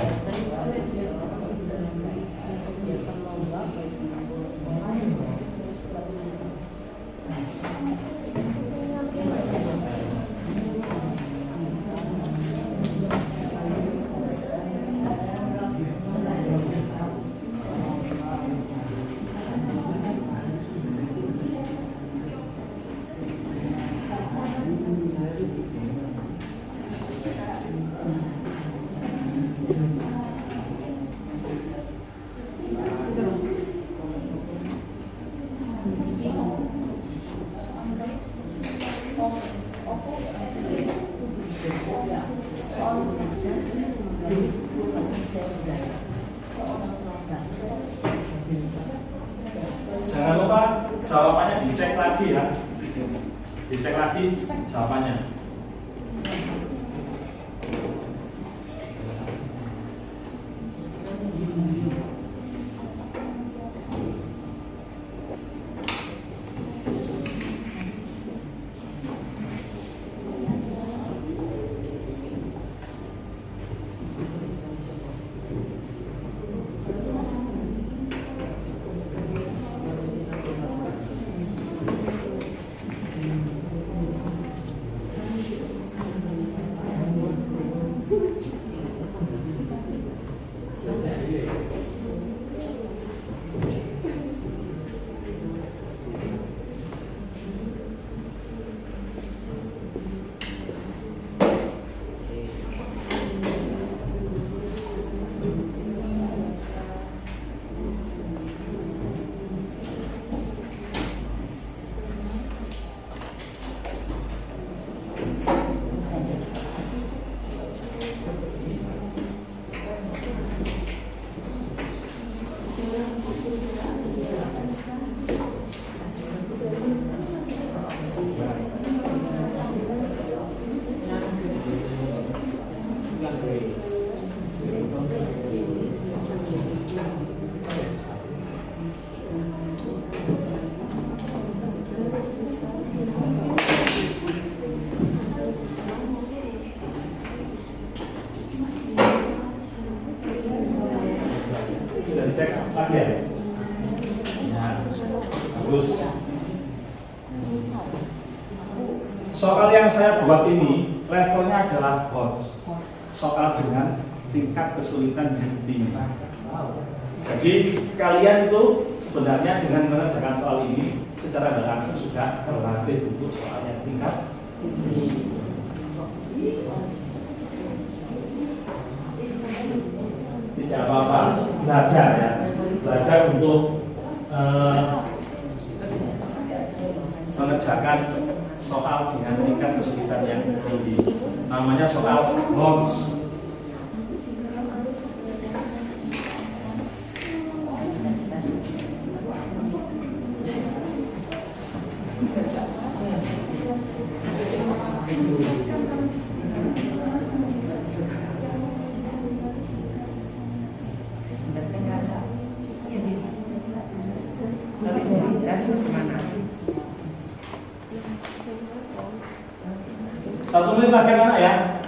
Jangan lupa jawabannya dicek lagi ya. Dicek lagi jawabannya. Sudah dicek lagi ya? Ya, bagus. Soal yang saya buat ini levelnya adalah HOTS. Soal dengan tingkat kesulitan yang tinggi. Jadi kalian itu sebenarnya dengan mengerjakan soal ini secara tidak langsung sudah terlatih untuk soal yang tingkat tinggi. Tidak apa-apa, belajar ya, belajar untuk mengerjakan soal dengan tingkat kesulitan yang tinggi. Namanya soal HOTS. Satu menit lagi anak ya.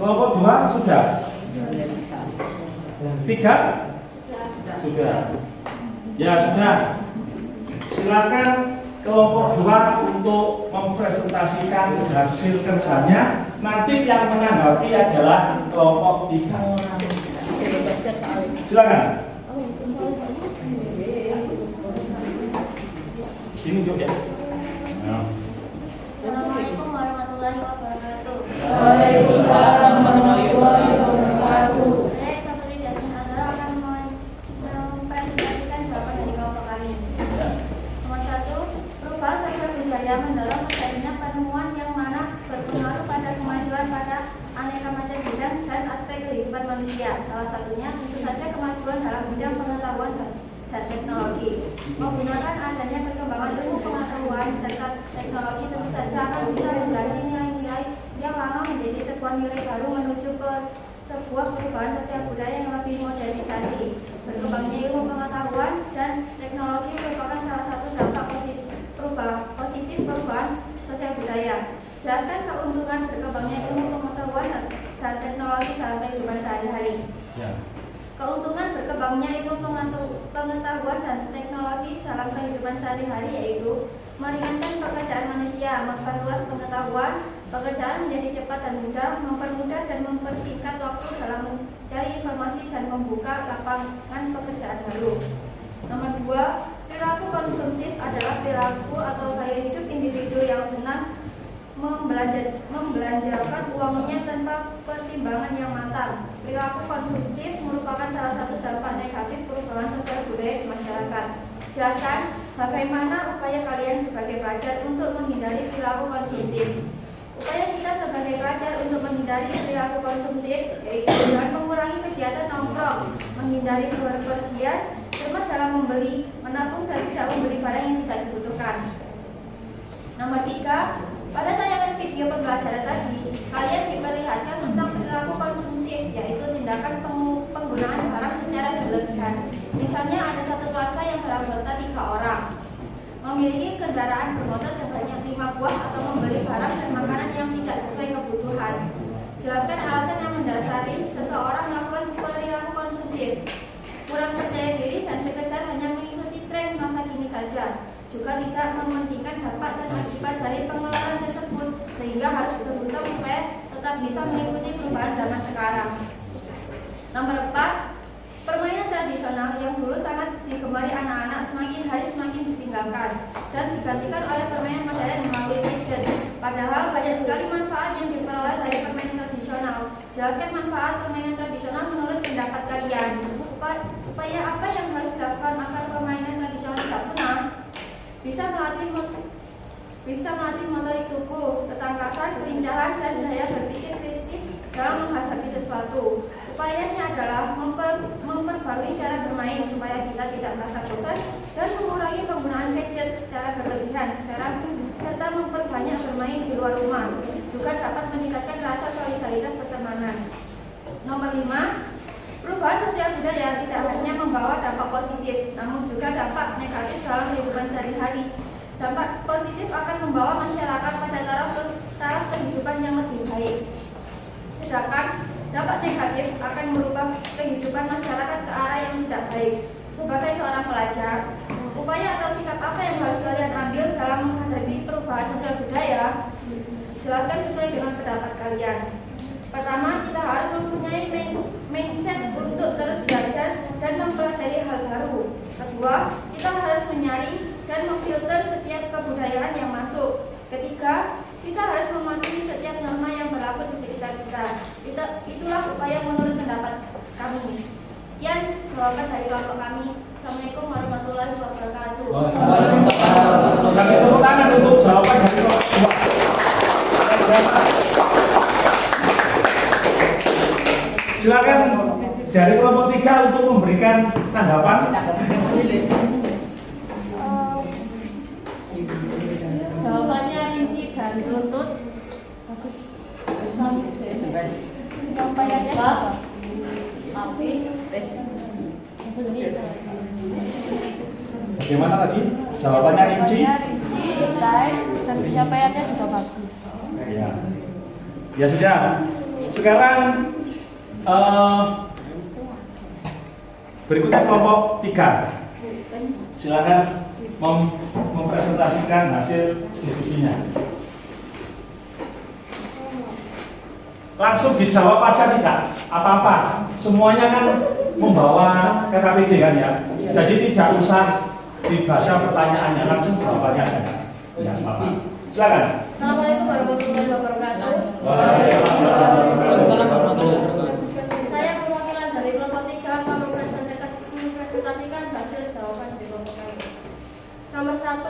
Kelompok 2 sudah? 3? Sudah. Ya sudah. Silakan kelompok 2 untuk mempresentasikan hasil kerjanya. Nanti yang menanggapi adalah kelompok 3. Silakan. Sini juga. Ya. Assalamualaikum warahmatullahi wabarakatuh. Waalaikumsalam warahmatullahi wabarakatuh. Saya Sabri Jasmin Azhar akan mempresentasikan jawaban dari kelompok kami. Nomor 1, perubahan sosial budaya mendorong terjadinya penemuan yang mana berpengaruh pada kemajuan pada aneka macam bidang dan aspek kehidupan manusia. Salah satunya tentu saja kemajuan dalam bidang pengetahuan dan teknologi. Menggunakan adanya perkembangan ilmu pengetahuan serta teknologi tentu saja akan bisa mengganti nilai-nilai yang lama menjadi sebuah nilai baru menuju ke sebuah perubahan sosial budaya yang lebih modernisasi. Berkembangnya ilmu pengetahuan dan teknologi merupakan salah satu dampak positif perubahan sosial budaya. Jelaskan keuntungan berkembangnya ilmu pengetahuan dan teknologi dalam kehidupan sehari-hari. Ya. Keuntungan berkembangnya ilmu pengetahuan dan teknologi dalam kehidupan sehari-hari yaitu meringankan pekerjaan memperluas pengetahuan, pekerjaan menjadi cepat dan mudah, mempermudah dan mempersingkat waktu dalam mencari informasi dan membuka lapangan pekerjaan baru. Nomor 2, perilaku konsumtif adalah perilaku atau gaya hidup individu yang senang membelanjakan uangnya tanpa pertimbangan yang matang. Perilaku konsumtif merupakan salah satu dampak negatif perubahan sosial budaya di masyarakat. Jelaskan bagaimana upaya kalian sebagai pelajar untuk menghindari perilaku konsumtif. Upaya kita sebagai pelajar untuk menghindari perilaku konsumtif yaitu dengan mengurangi kegiatan nongkrong, menghindari bepergian, cermat dalam membeli, menabung dan tidak membeli barang yang tidak dibutuhkan. Nomor 3, pada tayangan video pembelajaran tadi, kalian diperlihatkan tentang perilaku konsumtif, yaitu tindakan penggunaan barang secara berlebihan. Misalnya ada satu keluarga yang beranggota 3 orang, memiliki kendaraan bermotor sebanyak 5 buah atau membeli barang dan makanan yang tidak sesuai kebutuhan. Jelaskan alasan yang mendasari seseorang melakukan perilaku konsumtif. Kurang percaya diri dan sekedar hanya mengikuti tren masa kini saja. Juga tidak mementingkan dampak dan akibat dari pengeluaran tersebut, sehingga harus betul-betul supaya tetap bisa mengikuti perubahan zaman sekarang. Nomor 4, permainan tradisional yang dulu sangat digemari anak-anak semakin hari semakin ditinggalkan dan digantikan oleh permainan modern melalui gadget. Padahal banyak sekali manfaat yang diperoleh dari permainan tradisional. Jelaskan manfaat permainan tradisional menurut pendapat kalian. Upaya apa yang harus dilakukan agar permainan tradisional tidak punah? Bisa melatih motorik tubuh, ketangkasan, kelincahan, dan daya berpikir kritis dalam menghadapi sesuatu. Upayanya adalah memperbarui cara bermain supaya kita tidak merasa bosan dan mengurangi penggunaan gadget secara berlebihan, serta memperbanyak bermain di luar rumah. Juga dapat meningkatkan rasa solidaritas pertemanan. Nomor 5, perubahan sosial budaya tidak hanya membawa dampak positif, namun juga dampak negatif dalam kehidupan sehari-hari. Dampak positif akan membawa masyarakat pada taraf kehidupan yang lebih baik. Sedangkan dampak negatif akan merubah kehidupan masyarakat ke arah yang tidak baik. Sebagai seorang pelajar, upaya atau sikap apa yang harus kalian ambil dalam menghadapi perubahan sosial budaya? Jelaskan sesuai dengan pendapat kalian. Pertama, kita harus mempunyai mindset untuk terus belajar dan mempelajari hal baru. Kedua, kita harus menyaring dan memfilter setiap kebudayaan yang masuk. Ketiga, kita harus mematuhi setiap norma yang berlaku di sekitar kita. Itulah upaya menurut pendapat kami. Sekian jawaban dari kelompok kami. Assalamualaikum warahmatullahi wabarakatuh. Kasih tepuk tangan untuk jawaban dari kelompok 2. Silakan dari kelompok 3 untuk memberikan tanggapan. Jawabannya rinci dan runtut. Bagus. Jawabannya Bagaimana tadi? Jawabannya rinci, baik, dan penyampaiannya juga bagus. Ya, ya sudah. Sekarang berikutnya kelompok 3. Silakan mempresentasikan hasil diskusinya. Langsung dijawab aja, tidak apa-apa. Semuanya kan membawa KKPD kan ya. Jadi tidak usah dibaca pertanyaannya, langsung jawabannya saja. Ya, apa-apa. Silakan. Assalamualaikum warahmatullahi wabarakatuh. Waalaikumsalam warahmatullahi wabarakatuh. Saya perwakilan dari kelompok 3 akan mempresentasikan hasil jawaban dari kelompok kami. Nomor 1,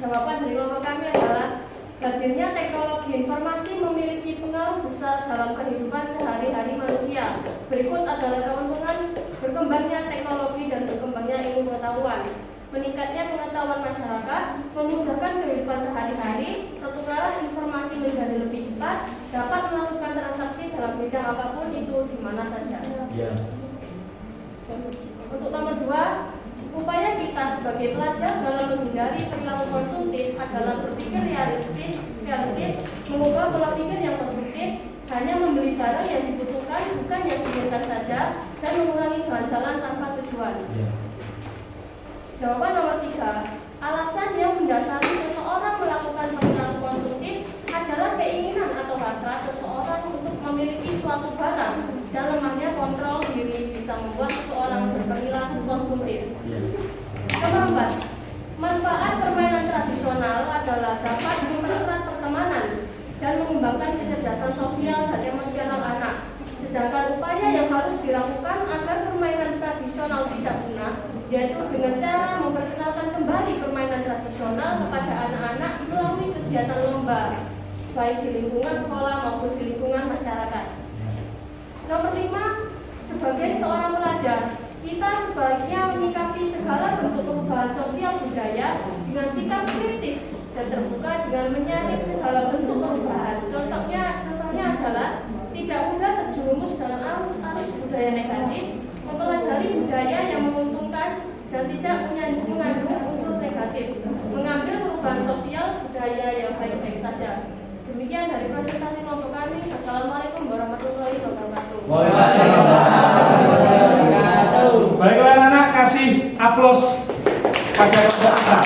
jawaban dari kelompok kami adalah hadirnya teknologi informasi memiliki pengaruh besar dalam kehidupan sehari-hari manusia. Berikut adalah keuntungan berkembangnya teknologi dan berkembangnya ilmu pengetahuan. Meningkatnya pengetahuan masyarakat, memudahkan kehidupan sehari-hari, pertukaran informasi menjadi lebih cepat, dapat melakukan transaksi dalam bidang apapun itu di mana saja. Ya. Untuk nomor 2, upaya kita sebagai pelajar dalam menghindari perilaku konsumtif adalah berpikir realistis, mengubah pola pikir yang konstruktif, hanya membeli barang yang dibutuhkan bukan yang diinginkan saja, dan mengurangi jalan-jalan tanpa tujuan. Ya. Jawaban nomor 3, alasan yang mendasari seseorang melakukan perilaku suatu barang dan lemahnya kontrol diri bisa membuat seseorang berperilaku konsumtif. Keempat, manfaat permainan tradisional adalah dapat mempererat pertemanan dan mengembangkan kecerdasan sosial dan emosional anak. Sedangkan upaya yang harus dilakukan agar permainan tradisional tidak punah, yaitu dengan cara memperkenalkan kembali permainan tradisional kepada anak-anak melalui kegiatan lomba, baik di lingkungan sekolah maupun di lingkungan masyarakat. Nomor 5, sebagai seorang pelajar, kita sebaiknya menyikapi segala bentuk perubahan sosial budaya dengan sikap kritis dan terbuka dengan menyaring segala bentuk perubahan. Contohnya adalah tidak mudah terjerumus dalam arus budaya negatif, mempelajari budaya yang menguntungkan dan tidak mengandung unsur negatif, mengambil perubahan sosial budaya yang baik-baik saja. Demikian dari presentasi kelompok kami. Assalamualaikum warahmatullahi wabarakatuh. Baiklah anak-anak, kasih aplaus pada kelompok A.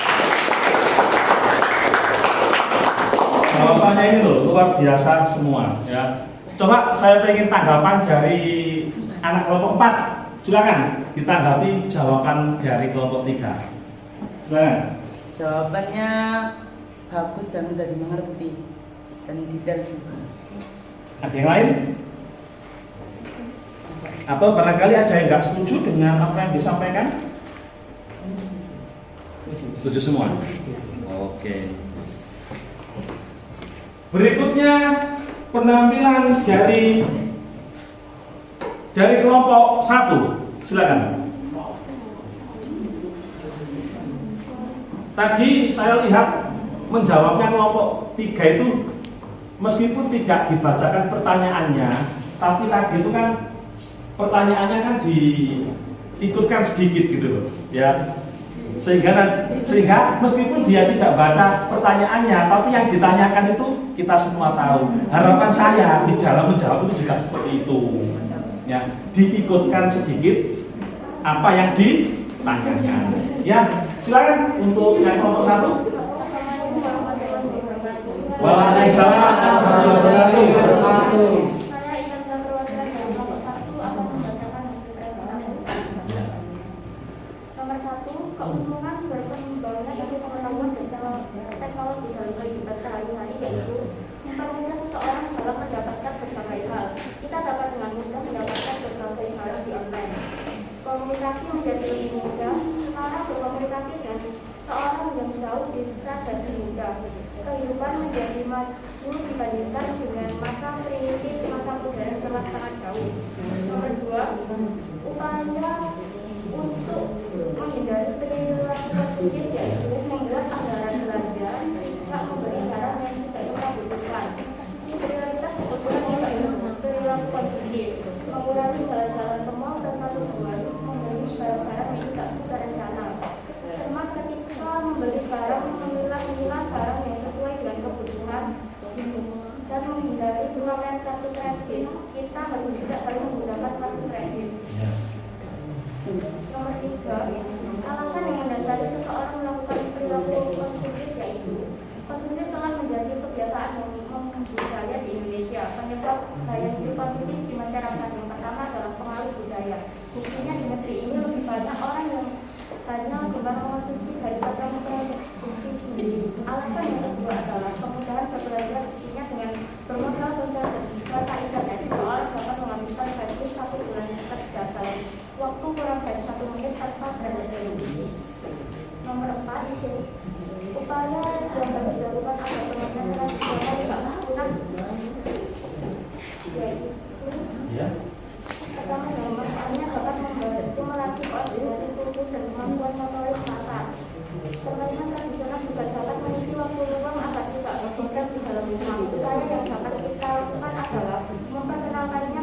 Jawabannya ini loh luar biasa semua ya. Coba saya ingin tanggapan dari anak kelompok 4. Silakan ditanggapi jawaban dari kelompok 3. Silakan. Jawabannya bagus dan mudah dimengerti dan detail juga. Ada yang lain? Atau barangkali ada yang nggak setuju dengan apa yang disampaikan? Setuju semua? Oke. Berikutnya penampilan dari kelompok 1. Silakan. Tadi saya lihat menjawabnya kelompok 3 itu meskipun tidak dibacakan pertanyaannya, tapi tadi itu kan pertanyaannya kan diikutkan sedikit gitu loh, ya. Sehingga meskipun dia tidak baca pertanyaannya, tapi yang ditanyakan itu kita semua tahu. Harapan saya di dalam menjawab itu juga seperti itu. Ya, diikutkan sedikit apa yang ditanyakan. Ya, silakan untuk yang kelompok 1. Waalaikumsalam warahmatullahi wabarakatuh. Saya ingin perwakilan dari kelompok 1 akan membacakan hasil presentasi. Nomor 1, keuntungan berkembangnya ilmu pengetahuan dan teknologi dalam kehidupan sehari-hari, yaitu mempermudah seseorang dalam mendapatkan berbagai hal. Kita dapat dengan mudah mendapatkan berbagai hal di online. Komunikasi menjadi lebih mudah. Sekarang berkomunikasi dengan seorang yang jauh bisa jadi mudah. Kehidupan menjadi maju dibandingkan dengan masa primitif, masa modern telah sangat jauh. Nomor 2, upaya untuk menghindari perilaku konsumtif, yaitu membuat anggaran belanja tidak membeli barang yang tidak kita butuhkan. Prioritas kebutuhan tidak perilaku konsumtif, mengurangi jalan-jalan ke mall tanpa tujuan, membeli barang-barang yang tidak terencana. Cermat ketika membeli barang, memilah-milah barang yang sesuai dengan kebutuhan dan menghindari pemakaian kartu kredit. Kita harus tidak terlalu menggunakan kartu kredit. Nomor 3, alasan yang mendasari seseorang melakukan perilaku konsumtif, yaitu konsumtif telah menjadi kebiasaan yang membudaya di Indonesia. Penyebab gaya hidup konsumtif di masyarakat yang pertama adalah pengaruh budaya. Buktinya di negeri ini lebih banyak orang yang hanya gemar mengonsumsi daripada memproduksi. Alasan yang kedua adalah kemudahan berbelanja, buktinya dengan bermodal sosial dan data internet, seseorang dapat menghabiskan gratis 1 bulan kerja dalam waktu kurang dari 1 menit tanpa berada di rumah. Nomor 4, upaya yang harus dilakukan agar permainan tradisional tidak punah, yaitu pertama, dalam manfaatnya dapat membantu melatih koordinasi tubuh dan kemampuan motorik kasar. Permainan tradisional juga dapat mengisi waktu luang agar tidak bosan di dalam rumah. Upaya yang dapat kita lakukan adalah memperkenalkannya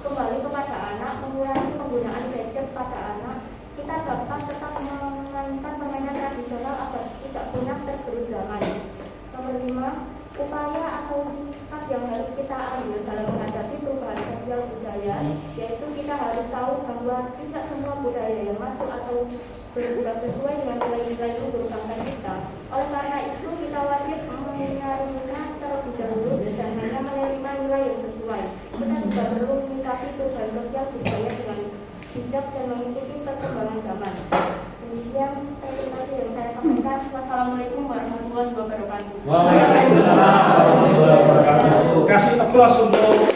kembali kepada anak, mengurangi penggunaan gadget pada anak. Kita dapat tetap memainkan permainan tradisional agar tidak punah tergerus zaman. Nomor 5, upaya atau sikap yang harus kita ambil dalam menghadapi perubahan sosial budaya, yaitu kita harus tahu bahwa tidak semua budaya yang masuk atau berubah sesuai dengan nilai-nilai luhur bangsa kita. Oleh karena itu, kita wajib menyaringnya terlebih dahulu dan hanya menerima nilai yang sesuai. dan mengikuti perkembangan zaman. Demikian presentasi yang saya sampaikan. Wassalamualaikum warahmatullahi wabarakatuh. Waalaikumsalam warahmatullahi wabarakatuh. Kasih aplaus untuk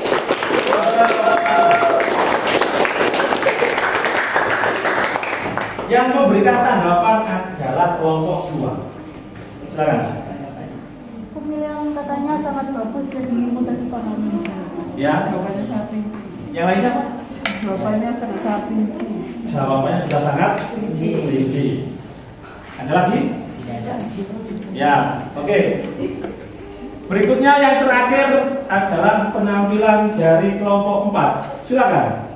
yang memberikan tanggapan adalah kelompok 2. Silakan. Pemilihan katanya sangat bagus dan mudah dipahami. Ya. Jawabannya sangat rinci. Yang lainnya Pak? Jawabannya sangat rinci. Jawabannya sudah sangat rinci. Ada lagi? Ya, oke. Berikutnya yang terakhir adalah penampilan dari kelompok 4. Silakan.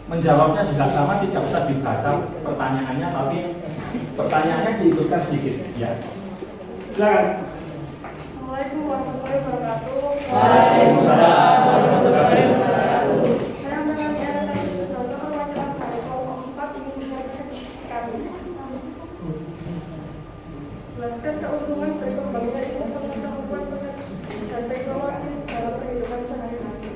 Menjawabnya juga sama, tidak usah dibaca pertanyaannya, tapi pertanyaannya diikutkan sedikit, ya. Silakan. Assalamualaikum warahmatullahi wabarakatuh. Waalaikumsalam warahmatullahi wabarakatuh. Saya mengenai ada contoh perwakilan dari kelompok 4 ingin menyampaikan kami. Jelaskan keuntungan berkembangnya ilmu pengetahuan dan teknologi dalam kehidupan sehari-hari.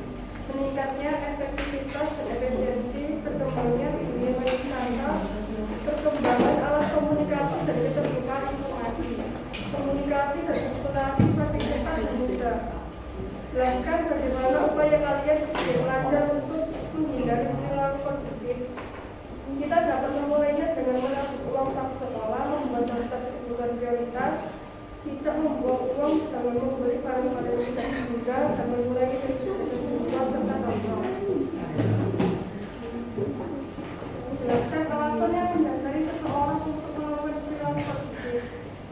Meningkatnya efektivitas dan efisiensi, berkembangnya dunia digital, perkembangan alat komunikasi dan keterbukaan informasi, komunikasi dan eksplorasi semakin cepat dan mudah. Jelaskan bagaimana upaya kalian sebagai pelajar untuk menghindari perilaku konsumtif. Kita dapat memulainya dengan menabung uang saku sekolah, membuat daftar kebutuhan prioritas, tidak membuang uang dengan membeli barang-barang yang tidak diduga, dan mengurangi risiko kebutuhan serta kontrol. Jelaskan alasan yang mendasari seseorang untuk melakukan perilaku konsumtif.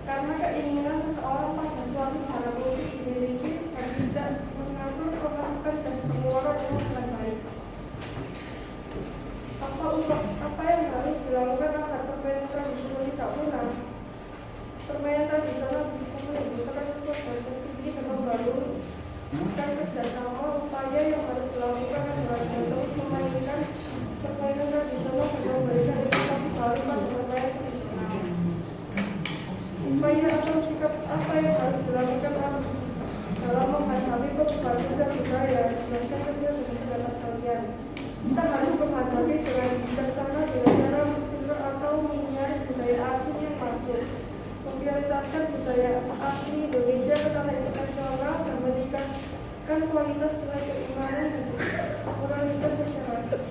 Karena keinginan seseorang pada suatu barang untuk dimiliki dan tidak mengatur pemasukan dan pengeluaran yang dengan baik. Apa yang harus dilakukan agar permainan tradisional tidak punah? Permainan tradisional bisa menimbulkan sesuatu tinggi dengan baru. Dan kerjasama upaya yang harus dilakukan adalah untuk memainkan permainan tradisional dan memberikan edukasi baru pada permainan tradisional. Upaya atau sikap apa yang harus dilakukan dalam menghadapi perubahan dan budaya dan kerja dengan pendapat kalian. Kita harus menghadapi dengan bijaksana dengan cara menfilter atau menghindari budaya asing yang masuk, memprioritaskan budaya asli Indonesia ke tanah internasional dan meningkatkan kualitas nilai keimanan dan moralitas masyarakat,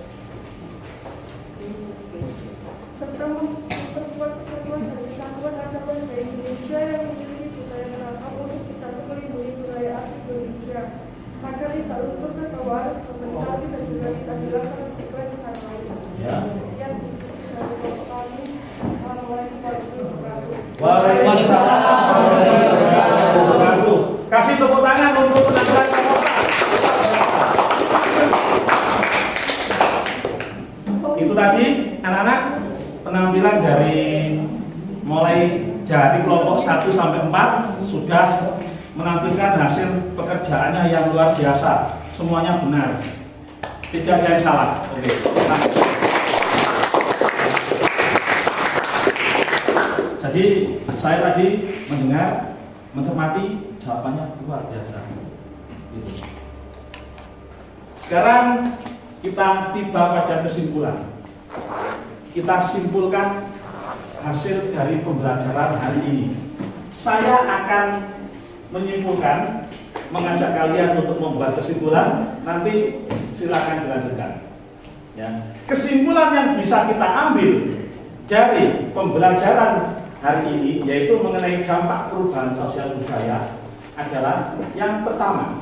serta memperkuat kesatuan dan kesatuan agama budaya Indonesia yang memiliki budaya keragam untuk bisa melindungi budaya asli Indonesia agar tidak luntur ke bawah kompensasi dan juga tidak dilakukan iklan di tanah air. Sekian diskusi dari kelompok kami. Assalamualaikum warahmatullahi wabarakatuh. Waalaikumsalam warahmatullahi wabarakatuh. Kasih tepuk tangan untuk penampilan kelompok 4. Itu tadi anak-anak penampilan dari mulai dari kelompok 1 sampai 4 sudah menampilkan hasil pekerjaannya yang luar biasa. Semuanya benar, tidak ada yang salah. Oke. Jadi saya tadi mendengar, mencermati, jawabannya luar biasa. Gitu. Sekarang kita tiba pada kesimpulan. Kita simpulkan hasil dari pembelajaran hari ini. Saya akan menyimpulkan, mengajak kalian untuk membuat kesimpulan. Nanti silakan dilanjutkan. Ya. Kesimpulan yang bisa kita ambil dari pembelajaran hari ini yaitu mengenai dampak perubahan sosial budaya adalah yang pertama,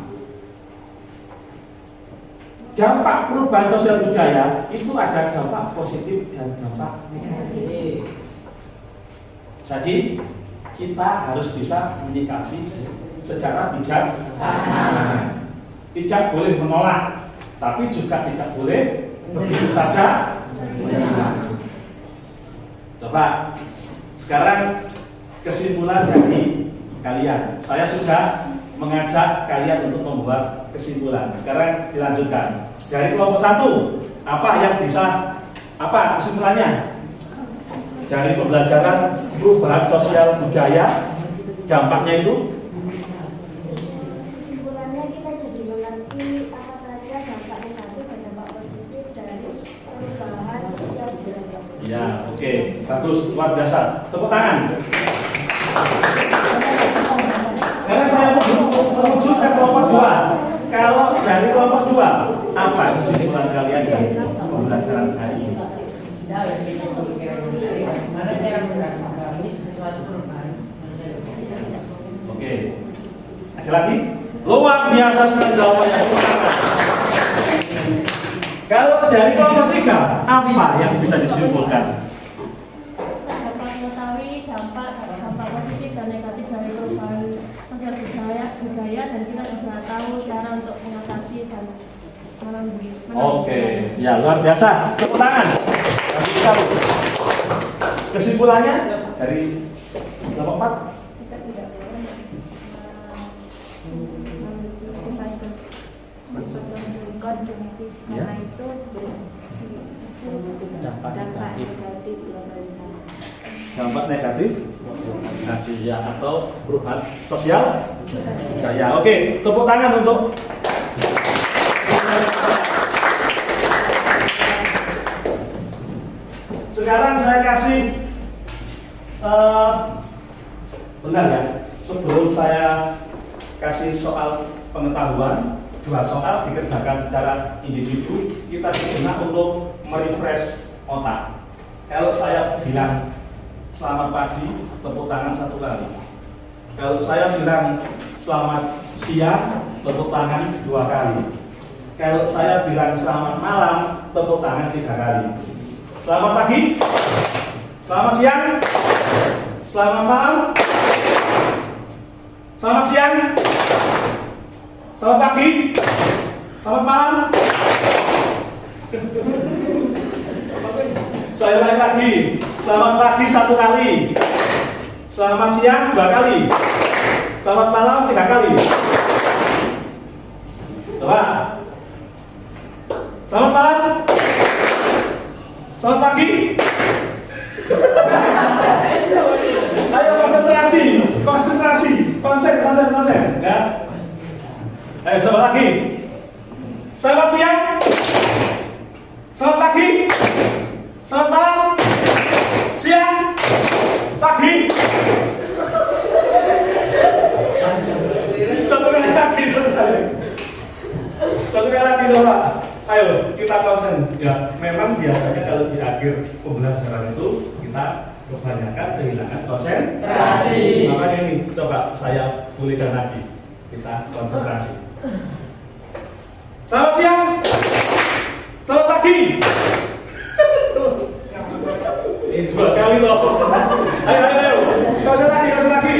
dampak perubahan sosial budaya itu ada dampak positif dan dampak negatif. Jadi kita harus bisa menyikapi secara bijaksana. Tidak boleh menolak, tapi juga tidak boleh begitu saja menerima. Coba sekarang kesimpulan dari kalian. Saya sudah mengajak kalian untuk membuat kesimpulan. Sekarang dilanjutkan. Dari kelompok 1, apa yang bisa, apa kesimpulannya? Dari pembelajaran perubahan sosial budaya, dampaknya itu Ya, oke, bagus, luar biasa. Tepuk tangan. Sekarang saya menuju ke kelompok 2. Kalau dari kelompok 2, apa kesimpulan kalian dari pembelajaran hari ini? Oke, lagi-lagi luar biasa sekali jawabannya. Kalau dari kelompok 3, apa yang bisa disimpulkan? Dapat mengetahui dampak positif dan negatif dari perubahan sosial budaya dan kita juga tahu cara untuk mengatasi dan Oke, ya luar biasa. Tepuk tangan. Kesimpulannya dari kelompok 4. kita tidak boleh konsumtif karena itu dampak negatif globalisasi. Dampak negatif globalisasi ya atau perubahan sosial budaya. Oke, tepuk tangan untuk sekarang saya kasih benar ya, sebelum saya kasih soal pengetahuan, 2 soal dikerjakan secara individu, kita sejenak untuk merefresh otak. Kalau saya bilang selamat pagi, tepuk tangan 1 kali. Kalau saya bilang selamat siang, tepuk tangan 2 kali. Kalau saya bilang selamat malam, tepuk tangan 3 kali. Selamat pagi, selamat siang, selamat malam, selamat siang, selamat pagi, selamat malam. Saya ulangi lagi, selamat pagi 1 kali, selamat siang 2 kali, selamat malam 3 kali. Coba, selamat malam, selamat pagi. Ayo konsentrasi, konsen, ya. Ayo coba lagi. Selamat siang, selamat pagi, selamat malam, siang, pagi. Satu kali lagi, coba. Ayo kita konsen. Ya, memang biasanya kalau di akhir pembelajaran itu kita kebanyakan kehilangan konsentrasi. Makanya ini coba saya pulihkan lagi. Kita konsentrasi. Selamat siang, selamat pagi. Ini 2 kali loh. Ayo. Konsen lagi.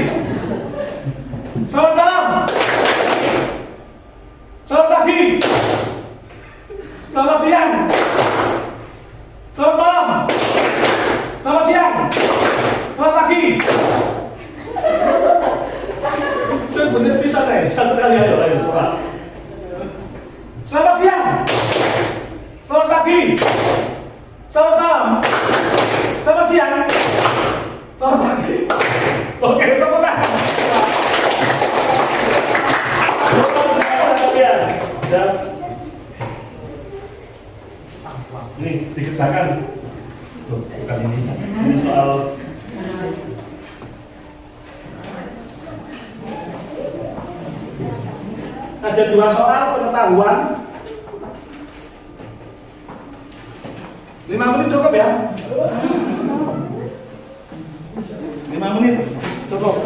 Selamat malam, selamat pagi, selamat siang, selamat malam, selamat siang, selamat pagi. Sebenarnya bisa nih, 1 kali ayo coba. Selamat siang, selamat pagi, selamat malam, selamat siang, selamat pagi. Oke, tepuk tangan. Dan ini dikerjakan. Bukan ini soal ada 2 soal pengetahuan. 5 menit cukup ya? 5 menit cukup.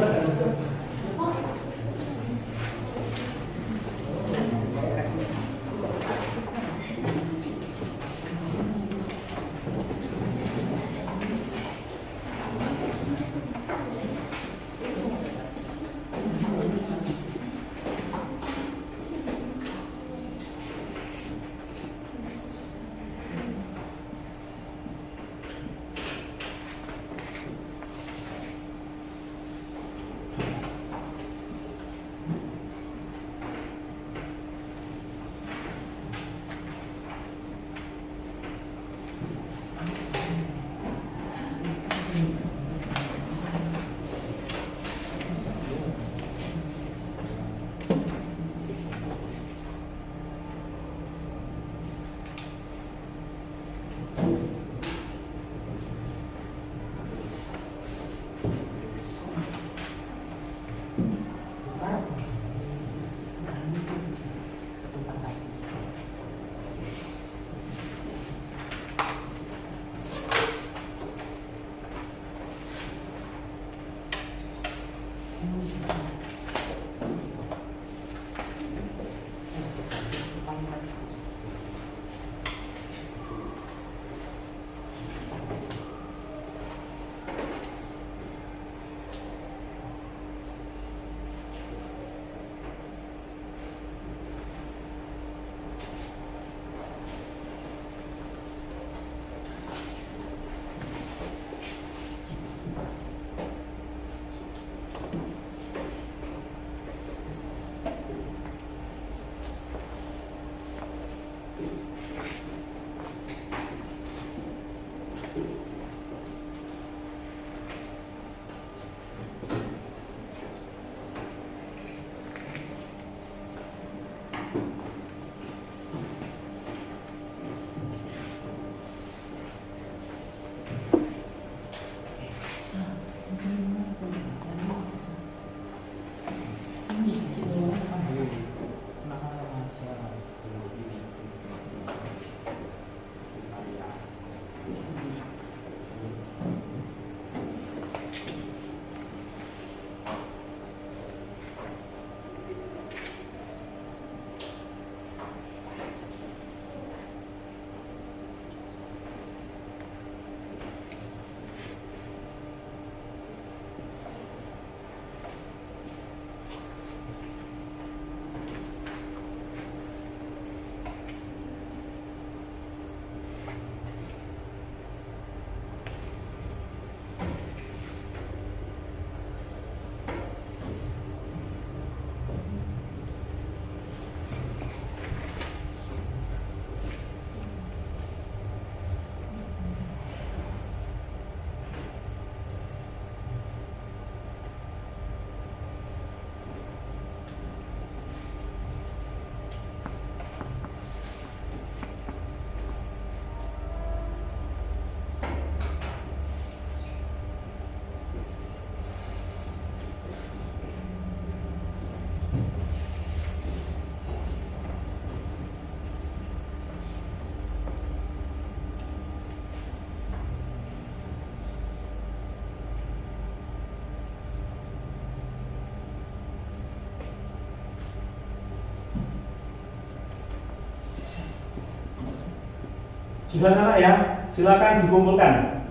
Sudah anak ya, silakan dikumpulkan.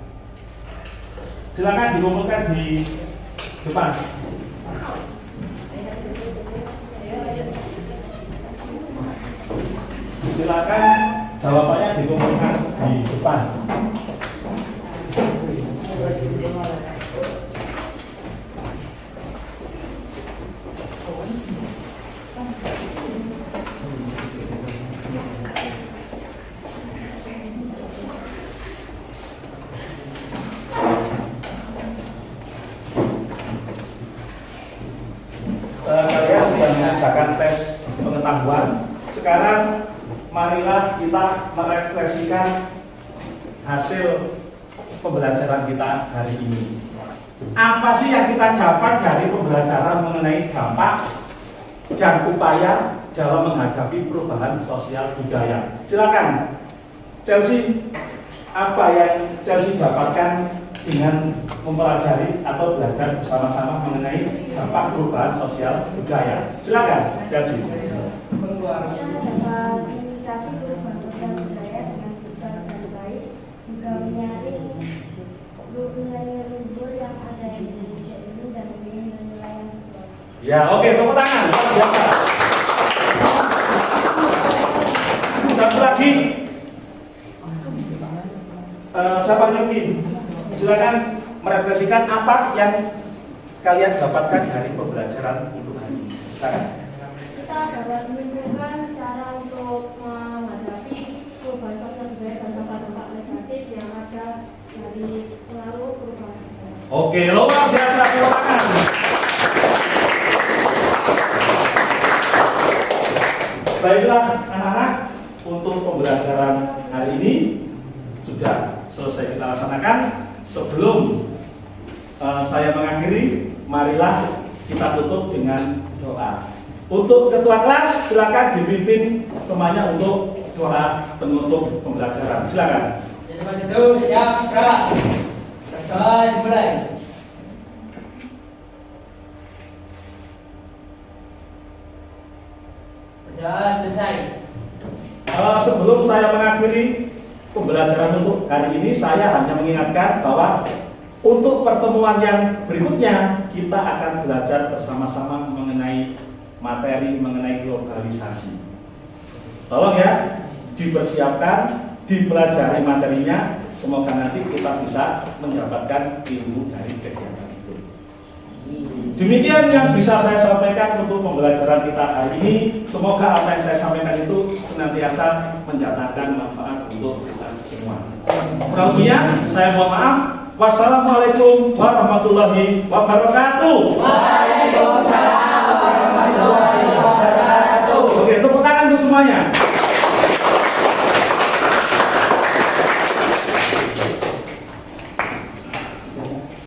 Silakan dikumpulkan di depan. Silakan jawabannya dikumpulkan di depan. Kalian sudah mengerjakan tes pengetahuan. Sekarang marilah kita merefleksikan hasil pembelajaran kita hari ini. Apa sih yang kita dapat dari pembelajaran mengenai dampak dan upaya dalam menghadapi perubahan sosial budaya? Silakan, Chelsea, apa yang Chelsea dapatkan dengan mempelajari atau belajar bersama-sama mengenai dampak perubahan sosial budaya? Silakan, Chelsea. Kita dapat menyikapi perubahan sosial budaya dengan bijak dan baik, juga menyaring nilai-nilai luhur yang ada di Indonesia ini dan memilih nilai yang sesuai. Ya, oke, tepuk tangan, luar biasa. Satu lagi, siapa Yuki? Silakan merefleksikan apa yang kalian dapatkan dari pembelajaran untuk hari ini. Silakan. Kita dapat menunjukkan cara untuk menghadapi perubahan sosial budaya dan dampak-dampak negatif yang ada dari pengaruh perubahan budaya. Oke, luar biasa, tepuk tangan. Baiklah anak-anak, untuk pembelajaran hari ini sudah selesai kita laksanakan. Sebelum saya mengakhiri, marilah kita tutup dengan doa. Untuk ketua kelas, silakan dipimpin temannya untuk doa penutup pembelajaran. Silakan. Jadi itu siap, gerak. Dimulai. Sudah selesai. Sebelum saya mengakhiri pembelajaran untuk hari ini, saya hanya mengingatkan bahwa untuk pertemuan yang berikutnya kita akan belajar bersama-sama mengenai materi mengenai globalisasi. Tolong ya, dipersiapkan, dipelajari materinya, semoga nanti kita bisa mendapatkan ilmu dari kegiatan itu. Demikian yang bisa saya sampaikan untuk pembelajaran kita hari ini. Semoga apa yang saya sampaikan itu senantiasa mendatangkan manfaat untuk kita semua. Kalau saya mohon maaf. Wassalamualaikum warahmatullahi wabarakatuh. Waalaikumsalam warahmatullahi wabarakatuh. Oke, tepuk tangan untuk semuanya.